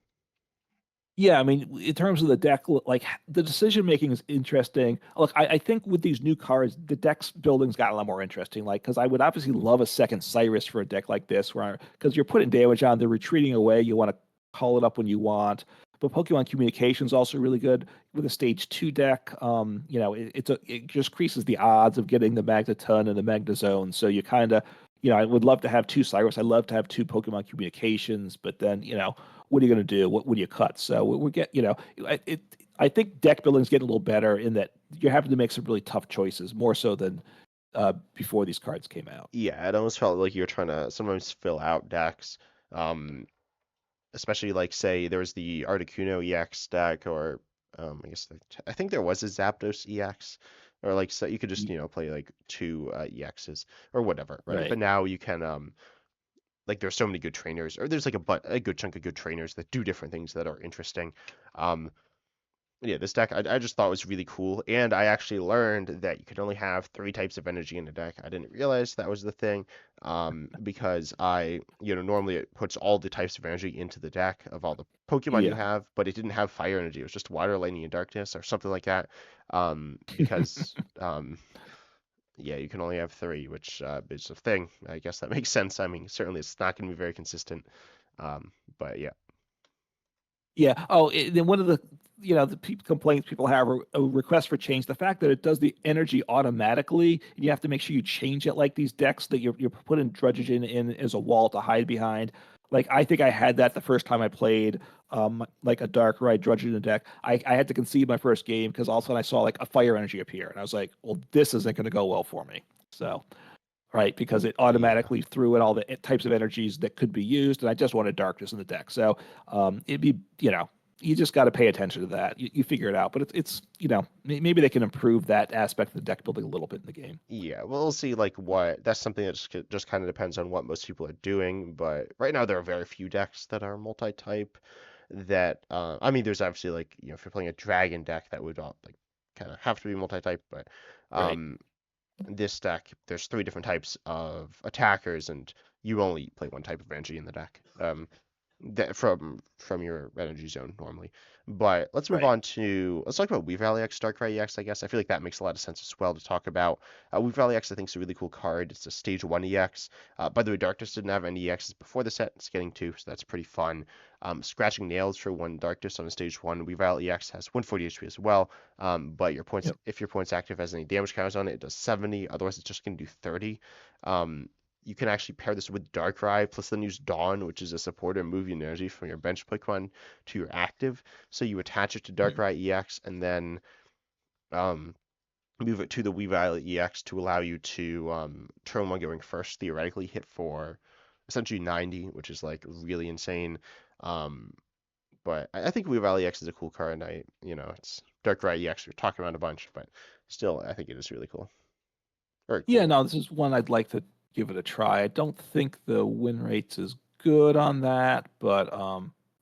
yeah, I mean, in terms of the deck, like the decision making is interesting. Look, I think with these new cards, the deck's building's got a lot more interesting. Like, because I would obviously love a second Cyrus for a deck like this, where because you're putting damage on, they're retreating away. You want to call it up when you want. But Pokemon Communication is also really good with a Stage 2 deck. It just increases the odds of getting the Magneton and the Magnezone. So you kind of, I would love to have two Cyrus. I'd love to have two Pokemon Communications, but then, what are you going to do? What do you cut? So we get, I think deck building is getting a little better in that you're having to make some really tough choices, more so than before these cards came out. Yeah, it almost felt like you're trying to sometimes fill out decks. Um, Especially like say there was the Articuno EX deck or I think there was a Zapdos EX or like so you could just play like two EXs or whatever, right? Right. But now you can like there's so many good trainers or there's like a good chunk of good trainers that do different things that are interesting. Um, yeah, this deck I just thought was really cool, and I actually learned that you can only have three types of energy in a deck. I didn't realize that was the thing, because normally it puts all the types of energy into the deck of all the Pokemon you Yeah. have, but it didn't have fire energy. It was just water, lightning, and darkness, or something like that. Because yeah, you can only have three, which is a thing. I guess that makes sense. I mean, certainly it's not going to be very consistent, but yeah. Yeah. Oh, then one of the complaints people have are a request for change. The fact that it does the energy automatically, and you have to make sure you change it like these decks that you're putting Druddigen in as a wall to hide behind. Like I think I had that the first time I played like a Darkrai Druddigen deck. I had to concede my first game because all of a sudden I saw like a fire energy appear, and I was like, well, this isn't going to go well for me. So right? Because it Yeah. automatically threw in all the types of energies that could be used, and I just wanted darkness in the deck. So it'd be, you just got to pay attention to that. You figure it out, but it's maybe they can improve that aspect of the deck building a little bit in the game. Yeah, well, we'll see like what that's something that just kind of depends on what most people are doing, but right now there are very few decks that are multi-type that I mean there's obviously like if you're playing a dragon deck that would all like kind of have to be multi-type, but Right. um this deck there's three different types of attackers and you only play one type of energy in the deck. That from your energy zone normally. But let's move Right. on to let's talk about Weavile X, Darkrai EX, I guess. I feel like that makes a lot of sense as well to talk about. Weavile X I think is a really cool card. It's a stage 1 EX. By the way, Darkness didn't have any EXs before the set. It's getting two, so that's pretty fun. Scratching Nails for one Darkness on a stage 1. Weavile EX has 140 HP as well. But your points, Yep. if your points active has any damage counters on it, it does 70. Otherwise, it's just going to do 30. Um, you can actually pair this with Darkrai, plus then use Dawn, which is a supporter moving energy from your bench Pokemon to your active. So you attach it to Mhm. Darkrai EX and then um, move it to the Weavile EX to allow you to turn one going first, theoretically hit for essentially 90, which is like really insane. Um, but I think Weavile EX is a cool card, and it's Darkrai EX we're talking about a bunch, but still, I think it is really cool. Very Yeah. cool. No, this is one I'd like to give it a try. I don't think the win rate's is good on that, but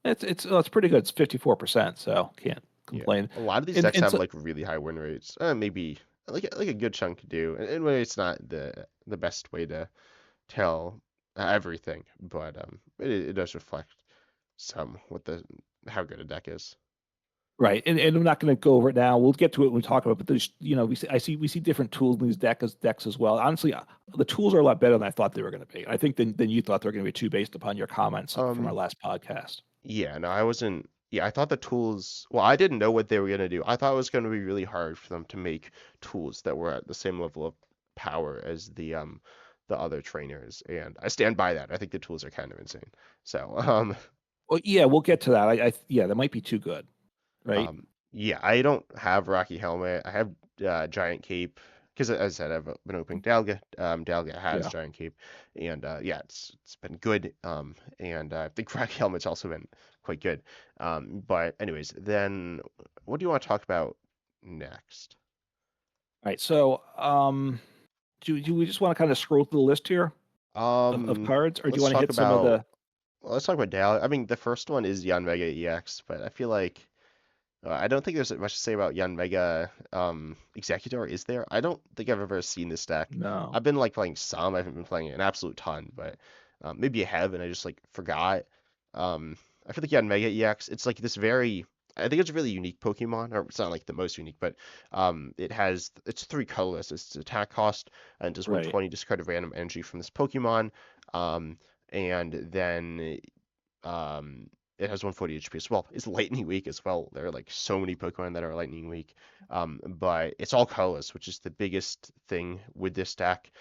it's pretty good. It's 54%, so can't Yeah, complain. a lot of these And decks and have so like really high win rates. Maybe like a good chunk do, and maybe it's not the best way to tell everything, but it does reflect some what the how good a deck is. right, and I'm not going to go over it now. We'll get to it when we talk about it. But there's, we see different tools in these decks as well. Honestly, the tools are a lot better than I thought they were going to be. I think than you thought they were going to be too, based upon your comments from our Um, last podcast. Yeah, no, I wasn't. Yeah, I thought the tools. Well, I didn't know what they were gonna do. I thought it was gonna be really hard for them to make tools that were at the same level of power as the other trainers, and I stand by that. I think the tools are kind of insane. So, Well, yeah, we'll get to that. Yeah, that might be too good, right? yeah, I don't have Rocky Helmet. I have Giant Cape because, as I said, I've been opening Dalga. Dalga has Yeah. Giant Cape, and yeah, it's been good. And I think Rocky Helmet's also been quite good. But anyways, then what do you want to talk about next? All right. So, do we just want to kind of scroll through the list here of Um, cards, or do you let's want to talk hit some of about the? let's talk about Dalga. I mean, the first one is Yan Mega EX, but I feel like I don't think there's much to say about Yan Mega Executor, is there? I don't think I've ever seen this deck. No. I've been like playing some, I haven't been playing an absolute ton, but maybe I have and I just like forgot. Um, I feel like Yan Mega EX, it's like this very, I think it's a really unique Pokemon, or it's not like the most unique, but it's three colorless. It's attack cost and does Right. 120, discard a random energy from this Pokemon. Um, and then um, it has 140 HP as well. It's lightning weak as well. There are like so many Pokemon that are lightning weak. But it's all colorless, which is the biggest thing with this deck.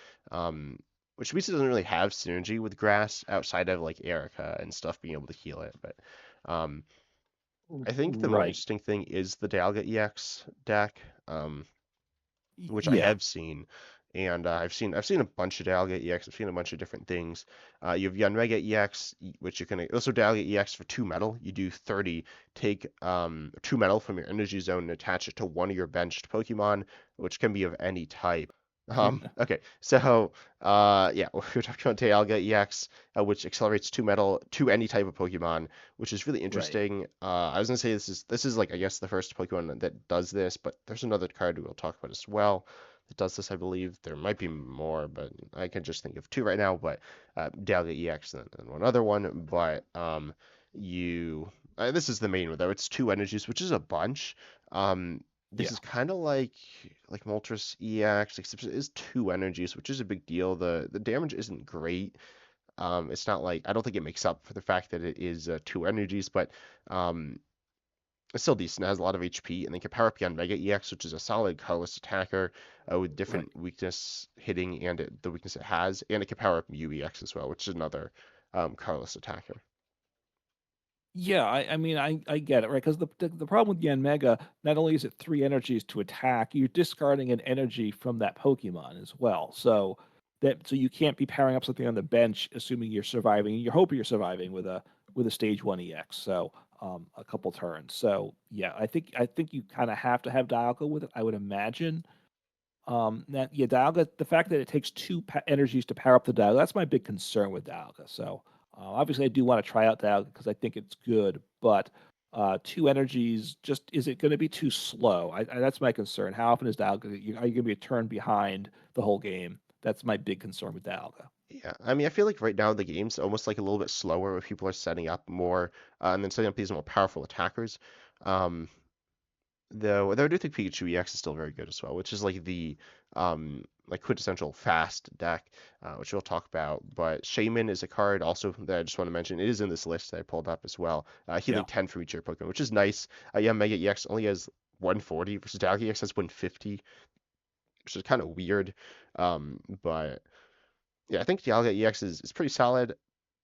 Which means it doesn't really have synergy with grass outside of like Erica and stuff being able to heal it. But um, I think the more Right. interesting thing is the Dialga EX deck. Which I Yeah. have seen, and I've seen a bunch of Dialga EX. I've seen a bunch of different things. You have Yanmega EX, which you can also Dialga EX for 2 metal. You do 30. Take 2 metal from your energy zone and attach it to one of your benched Pokemon, which can be of any type. Okay, so yeah, we're talking about Dialga EX, which accelerates 2 metal to any type of Pokemon, which is really Right. interesting. I was gonna say this is like I guess the first Pokemon that does this, but there's another card we'll talk about as well that does this, I believe. There might be more, but I can just think of two right now. But Dialga EX and one other one. But you this is the main one though. It's two energies, which is a bunch. This Yeah. is kind of like Moltres EX, except it is two energies, which is a big deal. The damage isn't great. It's not like I don't think it makes up for the fact that it is two energies, but um, it's still decent. It has a lot of HP, and then can power up beyond Mega EX, which is a solid colorless attacker with Right. different weakness hitting and the weakness it has, and it can power up Mew EX as well, which is another colorless attacker. Yeah, I mean, I get it, right? Because the problem with Yanmega, not only is it three energies to attack, you're discarding an energy from that Pokemon as well. So you can't be powering up something on the bench, assuming you're surviving. You're hoping you're surviving with a stage one EX. So a couple turns. So yeah, I think you kind of have to have Dialga with it. I would imagine. That yeah, Dialga. The fact that it takes two energies to power up the Dialga, that's my big concern with Dialga. So obviously, I do want to try out Dialga because I think it's good, but two energies just is it going to be too slow? That's my concern. How often is Dialga? Are you going to be a turn behind the whole game? That's my big concern with Dialga. Yeah, I mean, I feel like right now the game's almost like a little bit slower, where people are setting up more and then setting up these more powerful attackers. Um, though I do think Pikachu EX is still very good as well, which is like the like quintessential fast deck, which we'll talk about. But Shaman is a card also that I just want to mention. It is in this list that I pulled up as well. Yeah, Healing 10 for each of your Pokemon, which is nice. Yeah, Mega EX only has 140 versus Dialga EX has 150, which is kind of weird. But yeah, I think Dialga EX is pretty solid.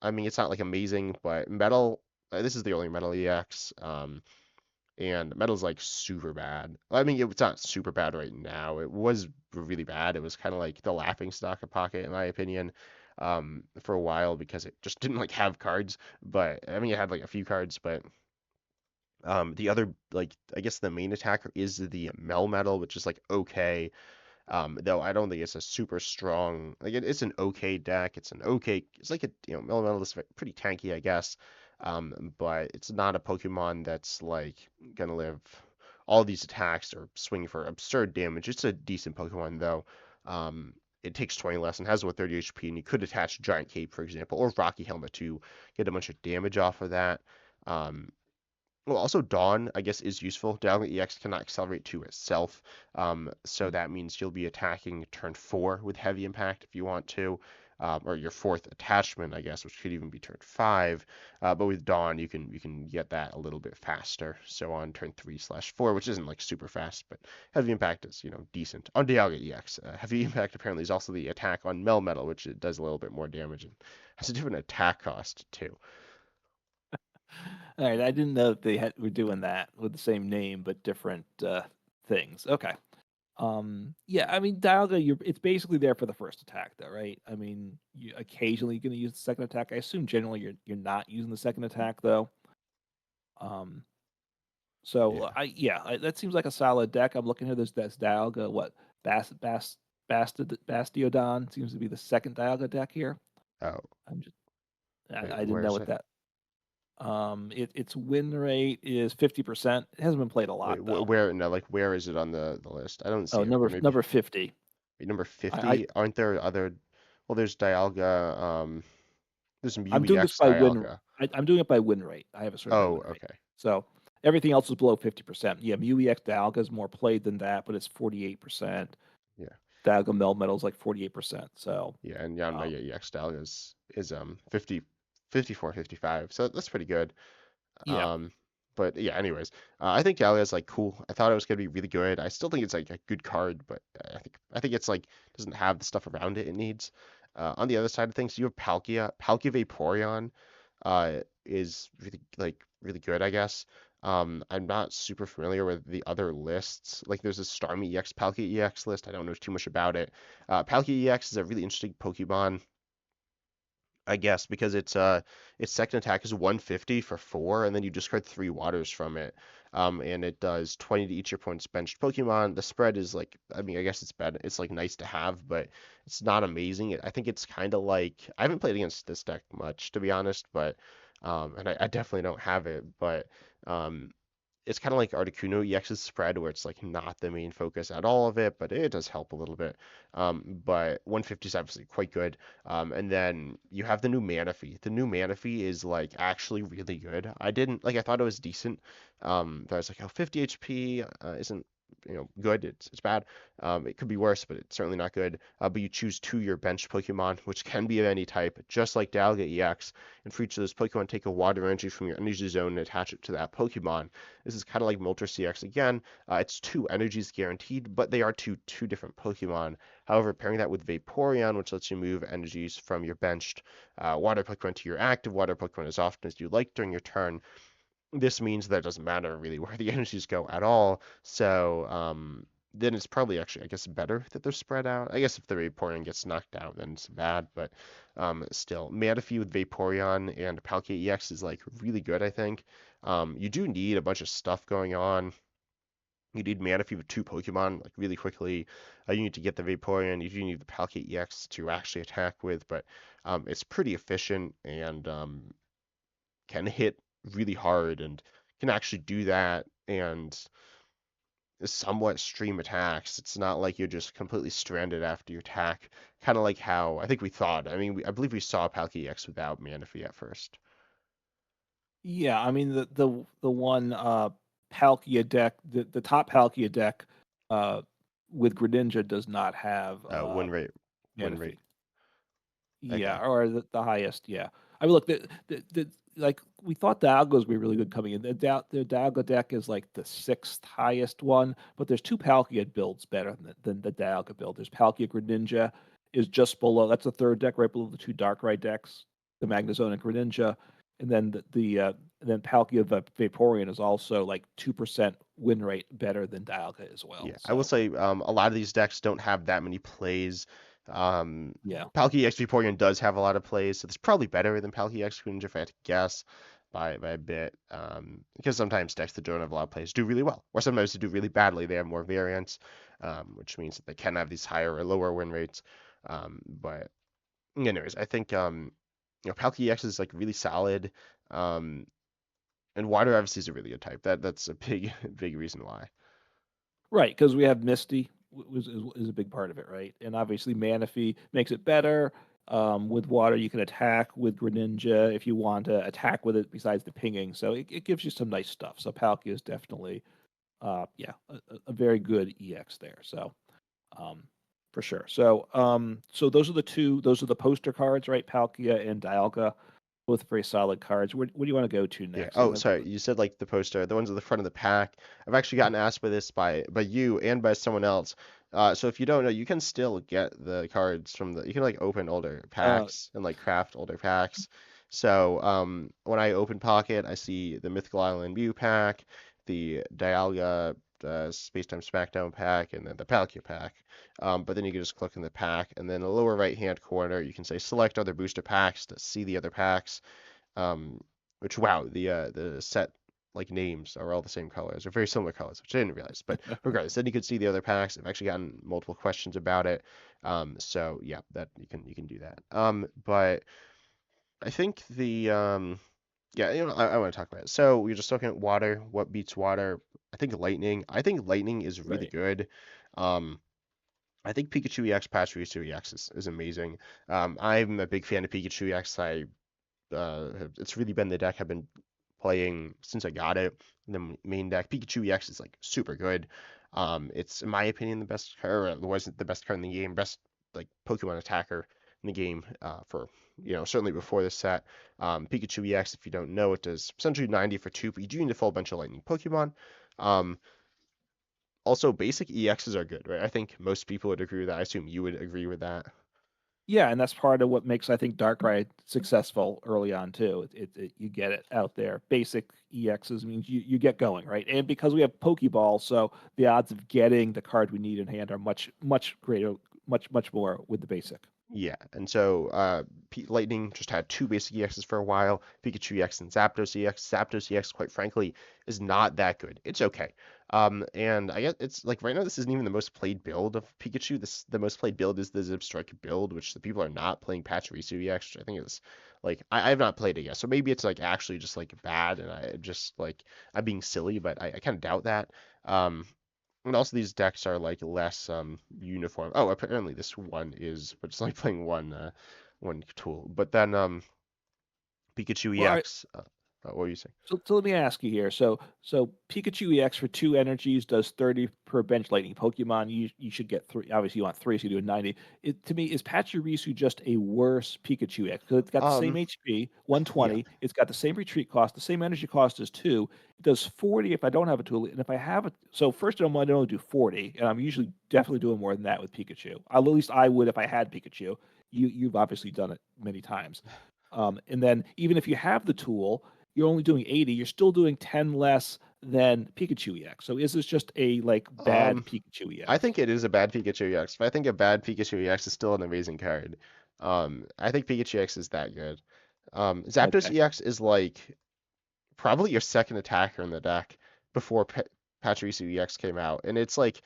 I mean, it's not like amazing, but Metal, this is the only Metal EX. And Metal's like super bad. I mean, it's not super bad right now. It was really bad. It was kind of like the laughing stock of Pocket, in my opinion, for a while because it just didn't like have cards. But I mean, it had like a few cards, but the other like I guess the main attacker is the Metal, which is like okay. Though I don't think it's a super strong, like it's an okay deck. It's an okay, it's like a, Metal is pretty tanky, I guess. But it's not a Pokemon that's like gonna live all these attacks or swing for absurd damage. It's a decent Pokemon though. It takes 20 less and has about 30 HP, and you could attach Giant Cape, for example, or Rocky Helmet to get a bunch of damage off of that. Um, well, also Dawn, I guess, is useful. Dialga EX cannot accelerate to itself, so mm, that means you'll be attacking turn 4 with heavy impact if you want to. or your fourth attachment, I guess, which could even be turn 5. But with Dawn, you can get that a little bit faster. So on turn 3/4, which isn't like super fast, but heavy impact is decent. On Dialga EX, heavy impact apparently is also the attack on Melmetal, which it does a little bit more damage and has a different attack cost too. All right, I didn't know that were doing that with the same name but different things. Okay. Yeah, I mean, Dialga, it's basically there for the first attack, though, right? I mean, you occasionally going to use the second attack. I assume generally you're not using the second attack, though. Um, so Yeah. that seems like a solid deck. I'm looking here. That's Dialga. What Bastiodon seems to be the second Dialga deck here. Oh, I'm just wait, I didn't where know is what it? that. Its win rate is 50%. It hasn't been played a lot Wait, though. where? No, like where is it on the list? I don't see Oh, it. Or maybe number 50. number I 50. Aren't there other? Well, there's Dialga. There's I'm doing this MUEX by win. Dialga. I'm doing it by win rate. I have it sorted by Oh, win rate. okay. So everything else is below 50%. Yeah, MUEX Dialga is more played than that, but it's 48%. Yeah. Dialga Meld Metal is like 48%. So, Yeah, and yeah, um, Mega EX Dialga is 50, 54, 55. So that's pretty good. yeah, Um, but yeah, anyways, I think Gallia is like cool. I thought it was gonna be really good. I still think it's like a good card, but I think it's like doesn't have the stuff around it needs. On the other side of things, you have Palkia. Palkia Vaporeon, is really good, I guess. I'm not super familiar with the other lists. Like there's a Starmie EX Palkia EX list. I don't know too much about it. Palkia EX is a really interesting Pokemon. I guess because its second attack is 150 for 4, and then you discard 3 waters from it. And it does 20 to each your opponent's benched Pokemon. The spread is like, I mean, I guess it's bad. It's like nice to have, but it's not amazing. I think it's kind of like I haven't played against this deck much to be honest, but and I definitely don't have it, but um, it's kind of like Articuno EX's spread, where it's like not the main focus at all of it, but it does help a little bit. But 150 is obviously quite good. And then you have the new Manaphy. The new Manaphy is like actually really good. I thought it was decent. But I was like, oh, 50 HP isn't good. It's bad. It could be worse, but it's certainly not good. But you choose your bench Pokemon, which can be of any type, just like Dialga EX. And for each of those Pokemon, take a water energy from your energy zone and attach it to that Pokemon. This is kind of like Moltres CX again. It's 2 energies guaranteed, but they are two different Pokemon. However, pairing that with Vaporeon, which lets you move energies from your benched water Pokemon to your active water Pokemon as often as you like during your turn, this means that it doesn't matter really where the energies go at all. So then it's probably actually, I guess, better that they're spread out. I guess if the Vaporeon gets knocked out, then it's bad. But still, Manaphy with Vaporeon and Palkia EX is like really good, I think. You do need a bunch of stuff going on. You need Manaphy with 2 Pokemon like really quickly. You need to get the Vaporeon. You do need the Palkia EX to actually attack with, but it's pretty efficient and can hit really hard and can actually do that and somewhat stream attacks. It's not like you're just completely stranded after your attack, kind of like how I think we thought. I mean, I believe we saw Palkia X without Manaphy at first. yeah. I mean, the one Palkia deck, the top Palkia deck, uh, with Greninja does not have Win rate, win rate. Manaphy. Okay. Yeah, or the highest. Yeah, I mean, look, like we thought the Algos would be really good coming in. The Dialga deck is like the 6th highest one, but there's 2 Palkia builds better than the Dialga build. There's Palkia Greninja is just below. That's the 3rd deck, right below the 2 Darkrai decks, the Magnezone and Greninja, and then and then Palkia Vaporeon is also like 2% win rate better than Dialga as well. Yeah, I will So say a lot of these decks don't have that many plays. Um, yeah. Palkia X Vaporeon does have a lot of plays, so it's probably better than Palkia X Greninja if I had to guess by a bit. Because sometimes decks that don't have a lot of plays do really well, or sometimes they do really badly. They have more variants, which means that they can have these higher or lower win rates. But anyways, I think Palkia X is like really solid. Um, and Water obviously is a really good type. That's a big big reason why. Right, because we have Misty is a big part of it, right? And obviously Manaphy makes it better. With water, you can attack with Greninja if you want to attack with it besides the pinging. So it gives you some nice stuff. So Palkia is definitely, yeah, a very good EX there. So, um, for sure. So, so those are the two. Those are the poster cards, right? Palkia and Dialga, both very solid cards. Where do you want to go to Yeah. next? Oh, sorry. You said like the poster, the ones at the front of the pack. I've actually gotten asked by this by you and by someone else. So if you don't know, you can still get the cards from the. You can like open older Uh, packs and like craft older packs. So when I open Pocket, I see the Mythical Island Mew pack, the Dialga Space-Time Smackdown pack, and then the Palkia pack. But then you can just click in the pack, and then in the lower right-hand corner, you can say select other booster packs to see the other packs. Um, which wow, the set like names are all the same colors or very similar colors, which I didn't realize. But regardless, then you could see the other packs. I've actually gotten multiple questions about it. So yeah, that you can do that. But I think the yeah, I want to talk about it. So we are just looking at water. What beats water? I think lightning. I think lightning is really right. good. Um, I think Pikachu EX Pachirisu EX is amazing. I'm a big fan of Pikachu EX. It's really been the deck I've been playing since I got it. The main deck, Pikachu EX, is like super good. It's in my opinion the best card, or it wasn't the best card in the game, best like Pokemon attacker in the game for certainly before this set. Pikachu EX, if you don't know, it does essentially 90 for 2, but you do need to fall a bunch of lightning Pokemon. Um, Also, basic EXs are good, right? I think most people would agree with that. I assume you would agree with that. Yeah, and that's part of what makes I think Darkrai successful early on too. You get it out there. Basic EXs means you get going, right? And because we have Pokeball, so the odds of getting the card we need in hand are much greater, much more with the basic. Yeah, and so Lightning just had two basic EXs for a while, Pikachu EX and Zapdos EX. Zapdos EX, quite frankly, is not that good. It's okay. And I guess it's like right now this isn't even the most played build of Pikachu. The most played build is the Zipstrike build, which the people are not playing Pachirisu EX, which I think is like I have not played it yet. So maybe it's like actually just like bad and I just like I'm being silly, but I kind of doubt that. Um, and also these decks are like less uniform. Oh, apparently this one is, but it's only playing one tool. But then Pikachu Well, EX. What were you saying? so let me ask you here. So Pikachu EX for 2 energies does 30 per bench lightning Pokemon. You should get three. Obviously, you want three, so you do 90. To me, is Pachirisu just a worse Pikachu EX? Because it's got the same Um, HP, yeah. 120. It's got the same retreat cost, the same energy cost as two. It does 40 if I don't have a tool, and if I have it, so first of all, I only do 40, and I'm usually definitely doing more than that with Pikachu. At least I would if I had Pikachu. You've obviously done it many times. And then even if you have the tool, you're only doing 80, you're still doing 10 less than Pikachu EX. So is this just a like bad Um, Pikachu I EX? think it is a bad Pikachu EX, but I think a bad Pikachu EX is still an amazing card. I think Pikachu EX is that good. Zapdos Okay. EX is like probably your second attacker in the deck before Pachirisu EX came out, and it's like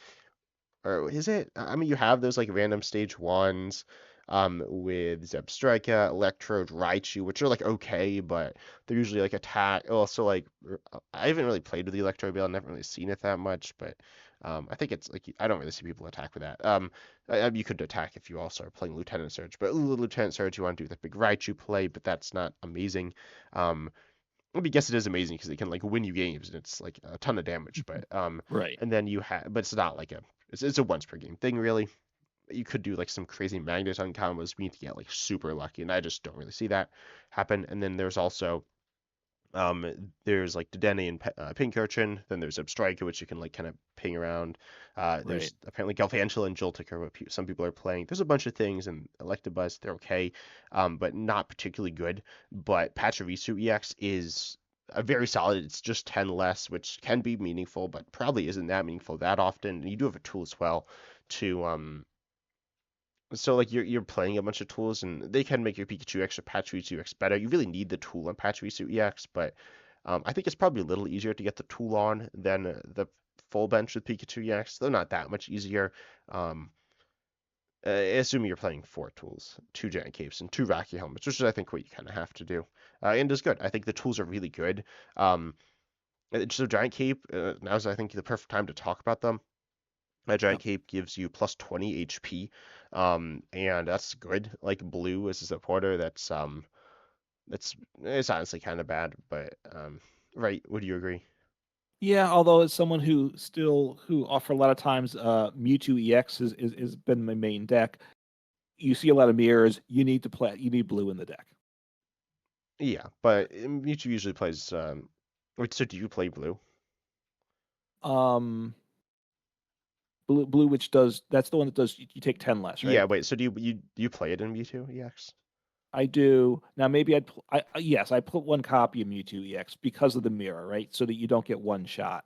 or is it? I mean, you have those like random stage ones, with Zebstrika, Electrode, Raichu, which are like okay, but they're usually like attack. Also, like I haven't really played with the Electrode Bill, I've never really seen it that much, but I think it's like I don't really see people attack with that. You could attack if you also are playing Lieutenant Surge, but Lieutenant Surge you want to do the big Raichu play, but that's not amazing. Um, I mean, guess it is amazing because it can like win you games and it's like a ton of damage, but Right. and then you have, but it's not like it's a once per game thing really. You could do like some crazy magneton combos. We need to get like super lucky, and I just don't really see that happen. And then there's like Dedenne and Pincurchin. Then there's Abstrika, which you can like kind of ping around. Right. There's apparently Galvantula and Joltik are what some people are playing. There's a bunch of things, and Electabuzz, they're okay, but not particularly good. But Pachirisu EX is a very solid. It's just 10 less, which can be meaningful, but probably isn't that meaningful that often. And you do have a tool as well to so like you're playing a bunch of tools and they can make your Pikachu X or Pachirisu X better. You really need the tool on Pachirisu EX, but I think it's probably a little easier to get the tool on than the full bench with Pikachu EX. They're not that much easier. Um, Assuming you're playing four tools, two giant capes and two Rocky helmets, which is I think what you kind of have to do. And is good. I think the tools are really good. So giant cape now's I think the perfect time to talk about them. A giant Yep. cape gives you plus 20 HP, and that's good. Like blue as a supporter, that's it's honestly kind of bad, but right? Would you agree? Yeah, although as someone who offer a lot of times Mewtwo EX is been my main deck. You see a lot of mirrors. You need blue in the deck. Yeah, but Mewtwo usually plays. Wait, so do you play blue? Um, blue, which does that's the one that does you take 10 less, Yeah, right? wait. So do you play it in Mewtwo EX? I do now. Maybe yes, I put one copy of Mewtwo EX because of the mirror, right? So that you don't get one shot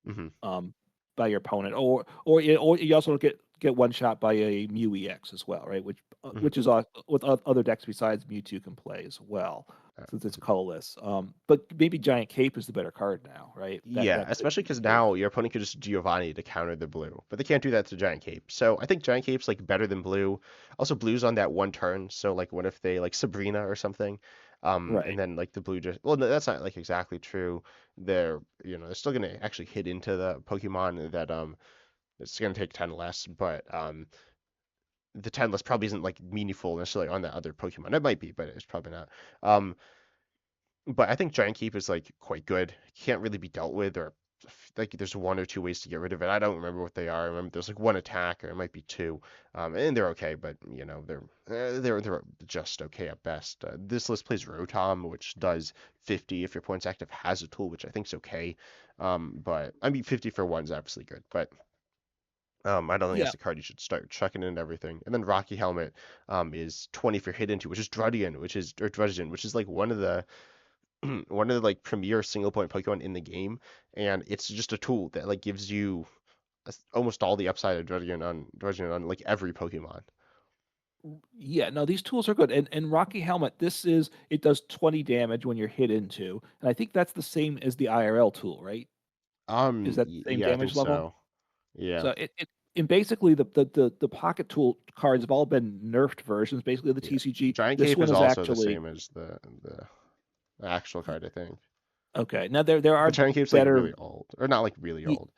Hmm. um by your opponent, or you also get one shot by a Mew EX as well, right? Hmm. Which is with other decks besides Mewtwo can play as well since it's Mhm. colorless. But maybe Giant Cape is the better card now, right? Yeah, That could especially be because the case. now your opponent can just Giovanni to counter the blue, but they can't do that to Giant Cape. So I think Giant Cape's like better than blue. Also, blue's on that one turn, so like what if they like Sabrina or something, and Right. then like the blue just well, no, that's not like exactly true. They're still gonna actually hit into the Pokemon that it's gonna take 10 less, but the 10 less probably isn't like meaningful necessarily on that other Pokemon. It might be, but it's probably not. Um, but I think Giant Keep is like quite good. Can't really be dealt with, or like there's one or two ways to get rid of it. I don't remember what they are. I remember there's like one attack, or it might be two, and they're okay, but they're just okay at best. This list plays Rotom, which does 50 if your point's active has a tool, which I think is okay. But I mean 50 for one's obviously good, but I don't think Yeah. that's the card you should start chucking in everything. And then Rocky Helmet is 20 if you're hit into, which is Druddian, or Druddian, which is like one of the one of the like premier single point Pokemon in the game, and it's just a tool that like gives you almost all the upside of Druddion on like every Pokemon. Yeah, no, these tools are good. And Rocky Helmet, it does 20 damage when you're hit into. And I think that's the same as the IRL tool, right? Is that the same Yeah, I think damage level? so. Yeah, So it and basically the pocket tool cards have all been nerfed versions basically of the yeah. TCG. Giant This Cape one is is also the actually same as the actual card, I think. okay. Now there But are Giant Cape's like better really old, or not like really y- old,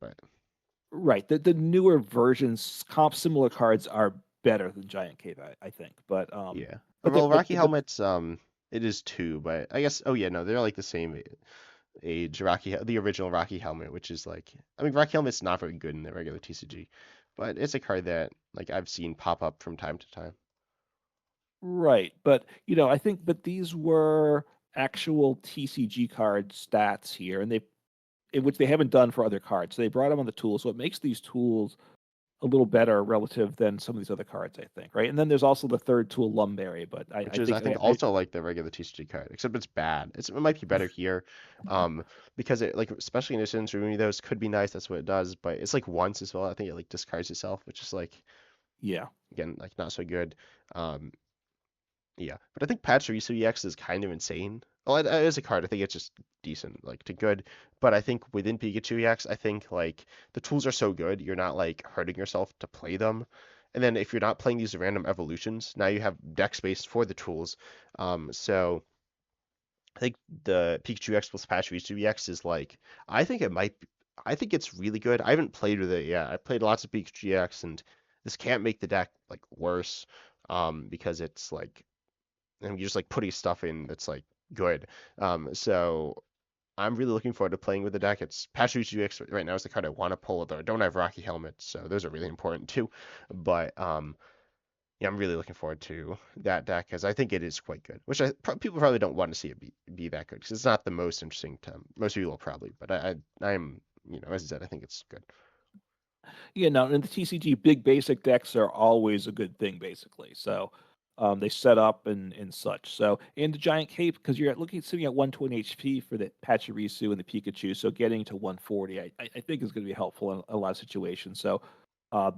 but right. The newer versions, similar cards are better than Giant Cave, I think. yeah. But Well, Rocky but Helmet's it is two, but I guess oh yeah, no, they're like the same age. The original Rocky Helmet, which is like, I mean, Rocky Helmet's not very good in the regular TCG, but it's a card that like I've seen pop up from time to time. right, but I think but these were actual TCG card stats here, and in which they haven't done for other cards. So they brought them on the tool, so it makes these tools a little better relative than some of these other cards, I think, right? And then there's also the third tool, Lumberry, but Which is I think also like the regular TCG card, except it's bad. It might be better here, um, because it like especially in instance removing those could be nice. That's what it does, but it's like once as well. I think it like discards itself, which is like yeah, again like not so good. Um, Yeah, but I think Pachirisu EX is kind of insane. Well, it is a card. I think it's just decent, like to good. But I think within Pikachu EX, I think like the tools are so good, you're not like hurting yourself to play them. And then if you're not playing these random evolutions, now you have deck space for the tools. So I think the Pikachu EX plus Pachirisu EX is like I think it might. I think it's really good. I haven't played with it yet. I played lots of Pikachu EX, and this can't make the deck like worse, because it's like and you're just like putting stuff in that's like good. So I'm really looking forward to playing with the deck. It's Pachirisu GX right now is the card I want to pull, though I don't have Rocky Helmet, so those are really important too. But yeah, I'm really looking forward to that deck because I think it is quite good. Which people probably don't want to see it be that good because it's not the most interesting to most people probably, but I'm as I said I think it's good. no, in the TCG, big basic decks are always a good thing, basically. So they set up and such. So and the Giant Cape because you're sitting at 120 HP for the Pachirisu and the Pikachu, so getting to 140, I think is going to be helpful in a lot of situations. So uh,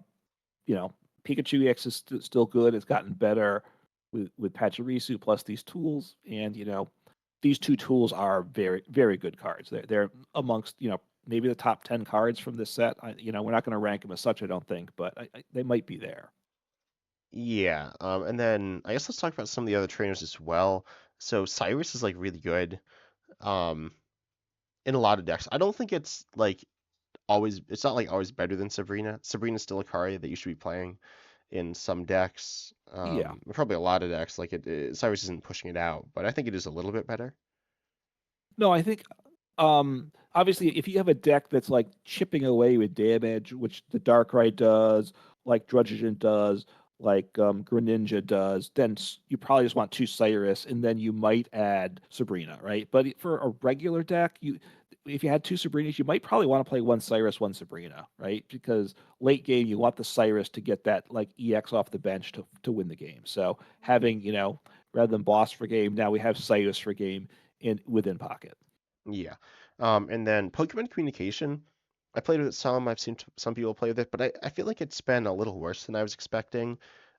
you know, Pikachu EX is still good. It's gotten better with Pachirisu plus these tools, and these two tools are very very good cards. They're amongst maybe the top 10 cards from this set. We're not going to rank them as such, I don't think, but they might be there. Yeah, and then I guess let's talk about some of the other trainers as well. So Cyrus is like really good. Um, in a lot of decks. I don't think it's like always. It's not like always better than Sabrina. Sabrina's still a card that you should be playing in some decks. Yeah. Probably a lot of decks. Like Cyrus isn't pushing it out, but I think it is a little bit better. No, I think um obviously, if you have a deck that's like chipping away with damage, which the Darkrai does, like Druddigon does, like Greninja does, then you probably just want two Cyrus, and then you might add Sabrina, right? But for a regular deck, if you had two Sabrinas, you might probably want to play one Cyrus, one Sabrina, right? Because late game, you want the Cyrus to get that like EX off the bench to win the game. So having, rather than boss for game, now we have Cyrus for game in within pocket. Yeah. And then Pokemon communication, I played with it some. I've seen some people play with it, but I feel like it's been a little worse than I was expecting.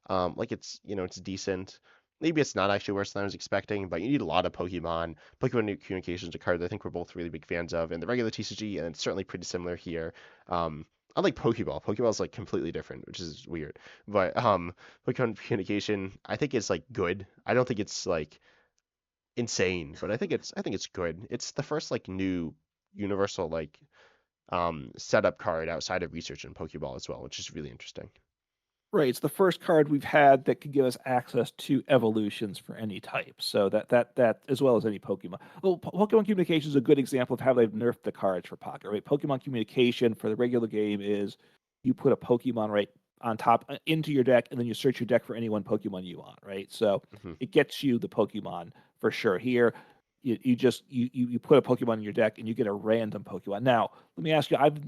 Like it's decent. Maybe it's not actually worse than I was expecting, but you need a lot of Pokemon. Pokemon communication is a card that I think we're both really big fans of in the regular TCG, and it's certainly pretty similar here. Unlike Pokeball, Pokeball is like completely different, which is weird. But Pokemon communication, I think is like good. I don't think it's like insane, but I think it's good. It's the first like new universal like setup card outside of research in Pokeball as well, which is really interesting. Right, it's the first card we've had that could give us access to evolutions for any type. So that as well as any Pokemon. Well, Pokemon Communication is a good example of how they've nerfed the cards for Pocket. Right, Pokemon Communication for the regular game is you put a Pokemon right on top into your deck, and then you search your deck for any one Pokemon you want. Right, so Hmm. it gets you the Pokemon for sure. Here, you just you put a Pokemon in your deck and you get a random Pokemon. Now, let me ask you, I've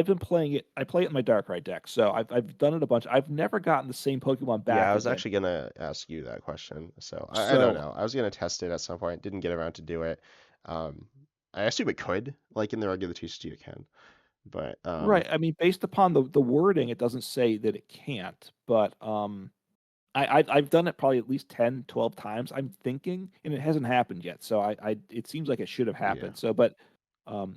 been playing it. I play it in my Darkrai deck, so I've done it a bunch. I've never gotten the same Pokemon Yeah, I back was again. actually gonna ask you that question. So I don't So know. I was gonna test it at some point, didn't get around to do it. Um, I assume it could, like in the regular TCG it can, but right, I mean, based upon the wording, it doesn't say that it can't, but I've done it probably at least 10, 12 times. I'm thinking, and it hasn't happened yet. So I it seems like it should have yeah. happened. So, but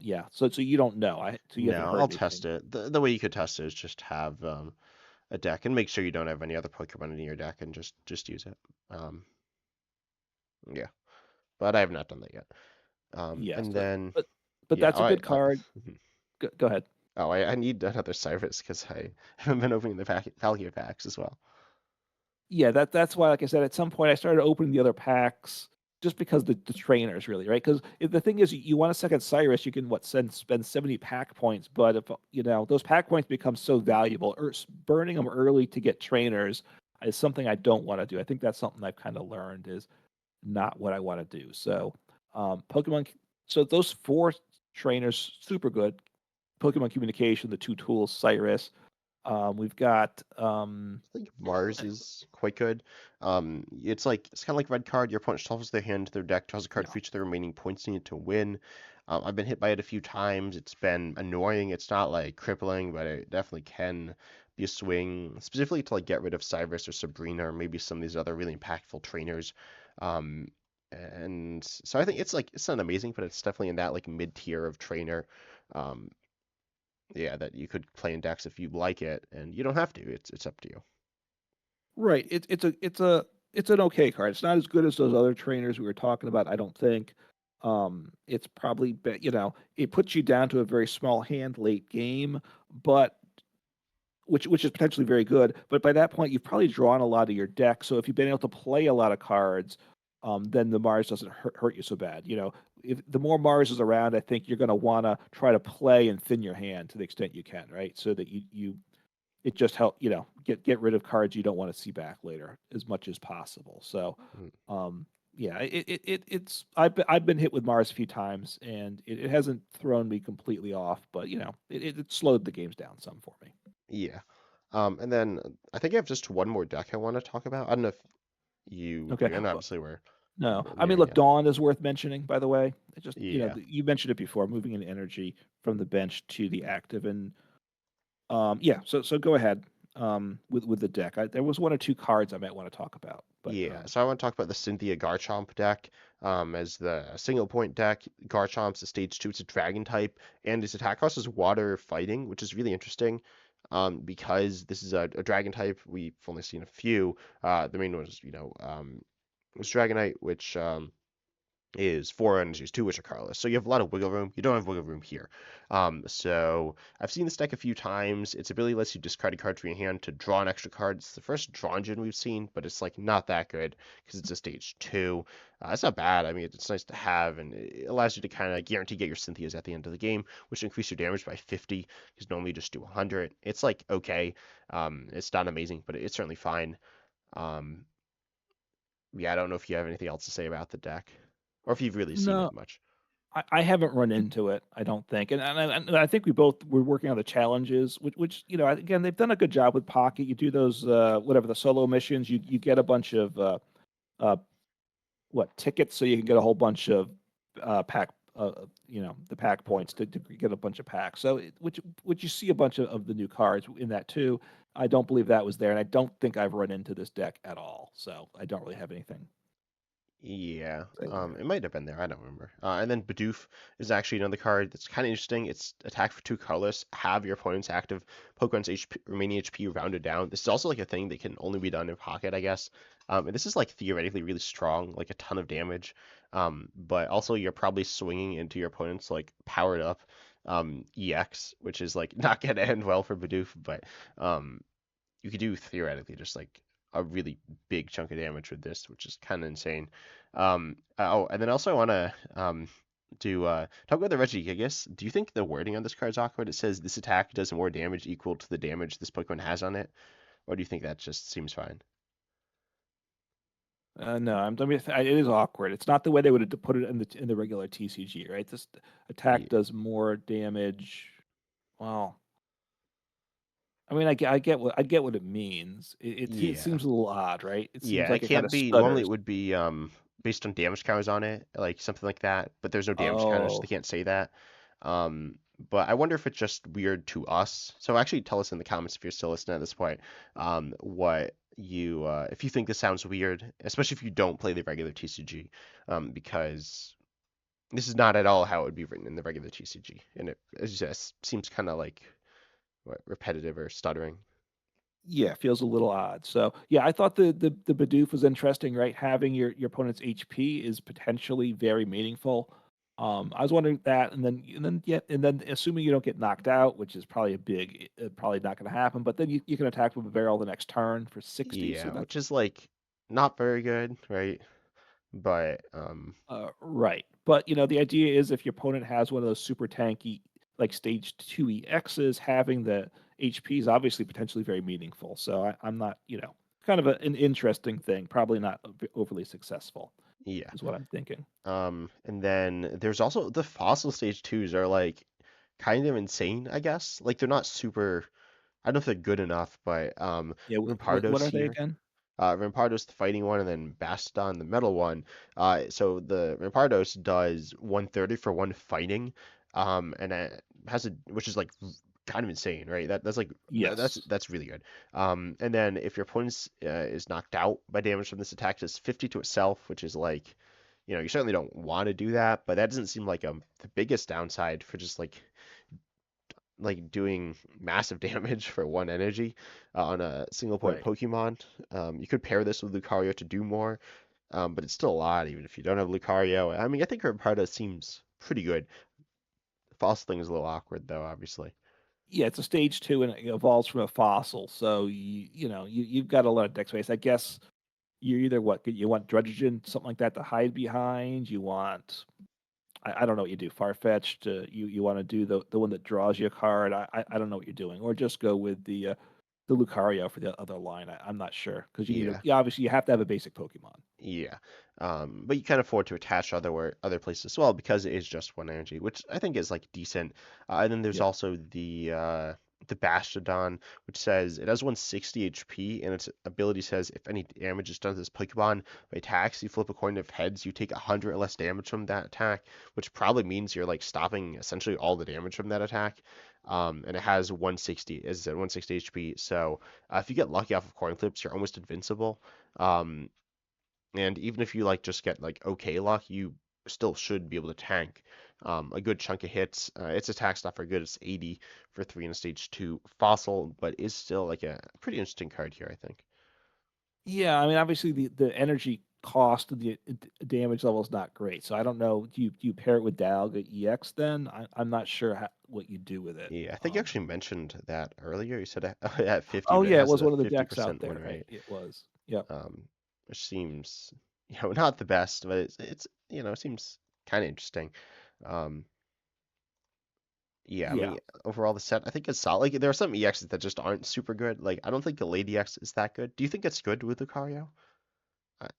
yeah. So you don't know. So you haven't No, heard I'll test anything. it. The way you could test it is just have a deck and make sure you don't have any other Pokemon in your deck and just use it. Um, yeah, but I have not done that yet. Yeah. And So, then but yeah, that's a good card. mhm. Go ahead. I need another Cyrus because I haven't been opening the Valkyrie packs as well. Yeah, that's why, like I said, at some point I started opening the other packs just because the trainers really, right? Because the thing is, you want a second Cyrus, you can spend 70 pack points, but if those pack points become so valuable, or burning them early to get trainers is something I don't want to do. I think that's something I've kind of learned is not what I want to do. So, Pokemon, so those four trainers, super good. Pokemon Communication, the two tools, Cyrus. We've got I think Mars is quite good. It's kind of like red card. Your opponent shuffles their hand to their deck, draws a card yeah. for each of the remaining points needed to win. I've been hit by it a few times. It's been annoying. It's not like crippling, but it definitely can be a swing, specifically to like get rid of Cyrus or Sabrina or maybe some of these other really impactful trainers. Um, and so I think it's not amazing, but it's definitely in that like mid tier of trainer. Um, yeah, that you could play in decks if you like it, and you don't have to. It's up to you. Right. It's an okay card. It's not as good as those other trainers we were talking about, I don't think. It's probably it puts you down to a very small hand late game, but which is potentially very good. But by that point, you've probably drawn a lot of your deck. So if you've been able to play a lot of cards, then the Mars doesn't hurt you so bad. If the more Mars is around, I think you're going to want to try to play and thin your hand to the extent you can, right? So that you it just help get rid of cards you don't want to see back later as much as possible. So Mm. yeah, it's I've been hit with Mars a few times and it hasn't thrown me completely off, but it slowed the games down some for me. Yeah. And then I think I have just one more deck I want to talk about. I don't know if you Okay. do, and Well, obviously we're no, I mean, nearing look, it. Dawn is worth mentioning, by the way. It just Yeah. you mentioned it before, moving in energy from the bench to the active, and yeah. So go ahead with the deck. There was one or two cards I might want to talk about, but Yeah, so I want to talk about the Cynthia Garchomp deck as the single point deck. Garchomp's a stage 2, it's a dragon type, and its attack cost is water fighting, which is really interesting because this is a dragon type. We've only seen a few. The main one is, was Dragonite, which is four energies, two which are colorless. So you have a lot of wiggle room. You don't have wiggle room here. So I've seen this deck a few times. Its ability lets you discard a card from your hand to draw an extra card. It's the first draw engine we've seen, but it's like not that good because it's a stage two. It's not bad. I mean, it's nice to have, and it allows you to kind of guarantee get your Cynthias at the end of the game, which increase your damage by 50 because normally you just do 100. It's like okay. It's not amazing, but it's certainly fine. Um, yeah, I don't know if you have anything else to say about the deck, or if you've really seen No, it much. I haven't run into it, I don't think, and I think we both were working on the challenges, which again they've done a good job with Pocket. You do those whatever the solo missions, you get a bunch of uh, what tickets, so you can get a whole bunch of pack, the pack points to get a bunch of packs. So which you see a bunch of the new cards in that too. I don't believe that was there, and I don't think I've run into this deck at all. So I don't really have anything Yeah, to say there. it might have been there. I don't remember. And then Bidoof is actually another card that's kind of interesting. It's attack for two colors. Have your opponent's active Pokemon's HP, remaining HP rounded down. This is also like a thing that can only be done in Pocket, I guess. And this is like theoretically really strong, like a ton of damage. But also you're probably swinging into your opponent's like powered up EX, which is like not gonna end well for Bidoof. But um, you could do theoretically just like a really big chunk of damage with this, which is kind of insane. Oh, and then also I want to do talk about the Reggie. I guess. Do you think the wording on this card is awkward? It says this attack does more damage equal to the damage this Pokemon has on it, or do you think that just seems fine? No, I mean, it is awkward. It's not the way they would have put it in the regular TCG, right? This attack Ye- does more damage. Well, I mean, I get what it means. It Yeah. seems a little odd, right? It seems Yeah, it like it kind can't of be. Normally, it stutters. would be based on damage counters on it, like something like that. But there's no damage counters, so they Oh, can't say that. But I wonder if it's just weird to us. So actually, tell us in the comments if you're still listening at this point, what you if you think this sounds weird, especially if you don't play the regular TCG, because this is not at all how it would be written in the regular TCG, and it just seems kind of like repetitive or stuttering. yeah, feels a little odd. So yeah, I thought the Bidoof was interesting, right? Having your opponent's HP is potentially very meaningful. I was wondering that, and then assuming you don't get knocked out, which is probably probably not going to happen. But then you can attack with a barrel the next turn for 60. So Yeah, that's which is like not very good, right? But right. But the idea is if your opponent has one of those super tanky, like stage two EXs, having the HP is obviously potentially very meaningful. So I'm not, kind of an interesting thing. Probably not overly successful, yeah. is what I'm thinking. And then there's also the fossil stage twos are like kind of insane, I guess. Like they're not super. I don't know if they're good enough, but Yeah. What Rampardos are they here. again? Rampardos the fighting one, and then Baston the metal one. So the Rampardos does 130 for one fighting, and it has a which is like kind of insane, right? That's like Yes. that's really good. And then if your opponent is knocked out by damage from this attack, does 50 to itself, which is like, you certainly don't want to do that, but that doesn't seem like the biggest downside for just like doing massive damage for one energy on a single point Right. Pokemon. You could pair this with Lucario to do more, but it's still a lot even if you don't have Lucario. I mean, I think Rampardo seems pretty good. The fossil thing is a little awkward though, obviously. Yeah, it's a stage two and it evolves from a fossil. So you've got a lot of deck space. I guess you either you want Drudgen, something like that to hide behind. You want I don't know what you do. Far-fetched. You want to do the one that draws you a card. I don't know what you're doing, or just go with the Lucario for the other line. I'm not sure because Yeah. obviously you have to have a basic Pokemon. Yeah, but you can afford to attach other places as well because it is just one energy, which I think is like decent. And then there's Yep. also the Bastodon, which says it has 160 HP, and its ability says if any damage is done to this Pokemon by attacks, you flip a coin of heads, you take 100 or less damage from that attack, which probably means you're like stopping essentially all the damage from that attack. And it has 160, as I said, 160 HP. So if you get lucky off of coin flips, you're almost invincible. Um, and even if you like just get like okay luck, you still should be able to tank a good chunk of hits. Its attack stuff are good. It's 80 for three in a stage two fossil, but is still like a pretty interesting card here, I think. Yeah, I mean, obviously the energy. cost and the damage level is not great. So I don't know. Do you pair it with Dialga EX then? I'm not sure what you do with it. Yeah, I think you actually mentioned that earlier. You said at 50, Oh but it yeah, it has was a one of the decks out 50% win there, right? rate, It was. Yep. um, which seems, not the best, but it's it seems kind of interesting. Um, yeah, I Yeah. mean, overall the set I think it's solid. Like there are some EXs that just aren't super good. Like I don't think the Lady X is that good. Do you think it's good with Lucario?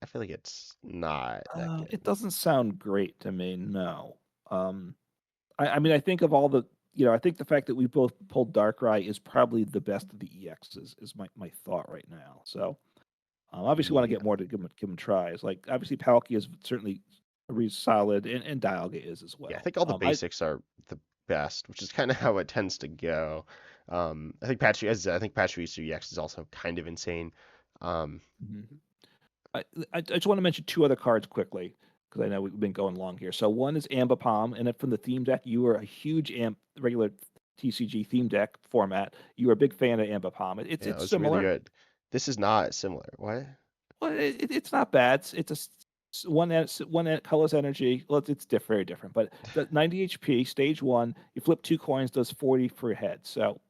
I feel like it's not that good. It doesn't sound great to me. No. Um, I mean, I think of all the, I think the fact that we both pulled Darkrai is probably the best of the EXs is my thought right now. So obviously want to Yeah. get more to give them tries. Like obviously Palkia is certainly really solid, and Dialga is as Yeah, I well. think all the basics are the best, which is kind of how it tends to go. I think I think Pachirisu EX is also kind of insane. Um, Mhm. I just want to mention two other cards quickly because I know we've been going long here. So one is Ambipom, and from the theme deck, you were a huge regular TCG theme deck format. You were a big fan of Ambipom. yeah, it It's was really similar. good. This is not similar. What? Well, it's not bad. It's colorless energy. Well, it's very different. But the 90 HP, stage one, you flip two coins, does 40 for your head. So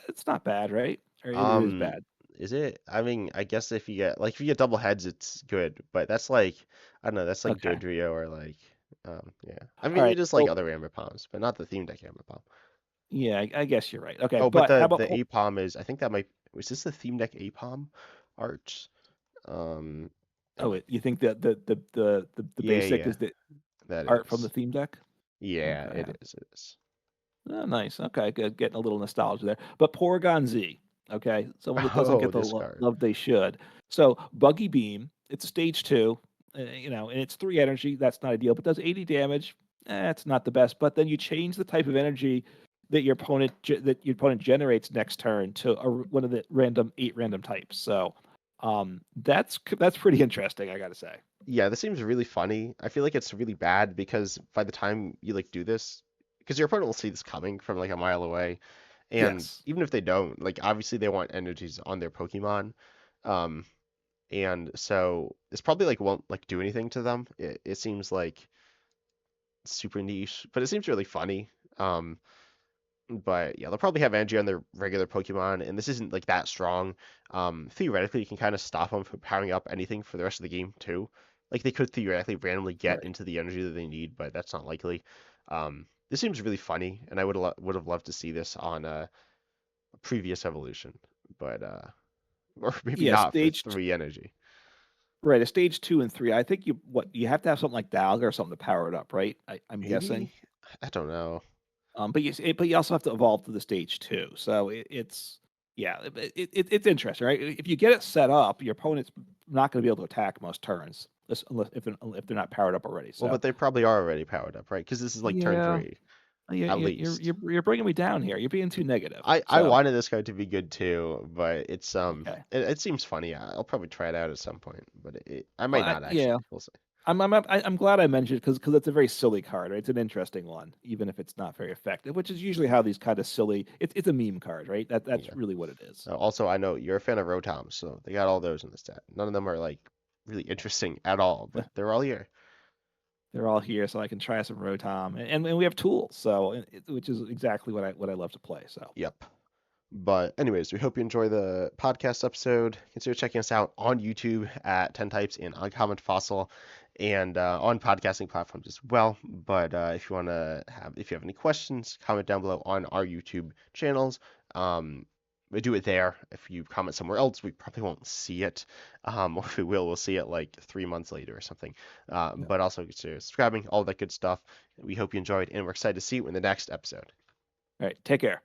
it's not bad, right? Or it is Um, bad. is it? I mean, I guess if you get double heads, it's good, but that's like I don't know, that's like Okay. Dodrio or like yeah. I All mean, right. it is like Well, other Amber Palms, but not the theme deck Amber Palm. yeah, I guess you're right. Okay, Oh, but but how about the APOM is I think that might was this the theme deck APOM art? It might You be. think that the Yeah, basic yeah, is the that art from the is. theme deck? Yeah, Okay. it is. It is. Oh, nice. Okay, good. Getting a little nostalgia there. But Porygon Z, okay, someone that doesn't Oh, get the this card. love they should. So Buggy Beam, it's a stage two, and it's three energy. That's not ideal, but does 80 damage. It's not the best. But then you change the type of energy that your opponent generates next turn to one of the eight random types. So that's pretty interesting, I got to say. Yeah, this seems really funny. I feel like it's really bad because by the time you like do this, because your opponent will see this coming from like a mile away, and Yes. even if they don't, like obviously they want energies on their Pokemon, um, and so this probably like won't like do anything to them. It seems like super niche, but it seems really funny. But yeah, they'll probably have energy on their regular Pokemon, and this isn't like that strong. Theoretically, you can kind of stop them from powering up anything for the rest of the game too. Like they could theoretically randomly get Right. into the energy that they need, but that's not likely. This seems really funny, and I would have loved to see this on a previous evolution, but or maybe Yeah, not for stage 2. 3 energy. Right, a stage 2 and 3. I think you have to have something like Dialga or something to power it up, right? I'm guessing. Maybe I don't know. But you also have to evolve to the stage 2. So it's yeah, it's interesting, right? If you get it set up, your opponent's not going to be able to attack most turns, unless if they're not powered up already. Well, So but they probably are already powered up, right? Because this is like turn yeah, 3 at least. you're bringing me down here. You're being too negative. I So wanted this card to be good too, but okay. it seems funny. I'll probably try it out at some point, but I Well, might not yeah, actually. We'll see. I'm glad I mentioned it because it's a very silly card. Right? It's an interesting one, even if it's not very effective, which is usually how these kind of silly. It's a meme card, right? That's Yeah. really what it is. Also, I know you're a fan of Rotoms, so they got all those in the set. None of them are like really interesting at all, but they're all here. They're all here, so I can try some Rotom, and we have tools, so which is exactly what I love to play. So Yep. But anyways, we hope you enjoy the podcast episode. Consider checking us out on YouTube at 10 Types and Uncommon Fossil and on podcasting platforms as well. But if you have any questions, comment down below on our YouTube channels. We do it there. If you comment somewhere else, we probably won't see it. Or if we will, we'll see it like 3 months later or something. yeah. But also consider subscribing, all that good stuff. We hope you enjoyed, and we're excited to see you in the next episode. All right, take care.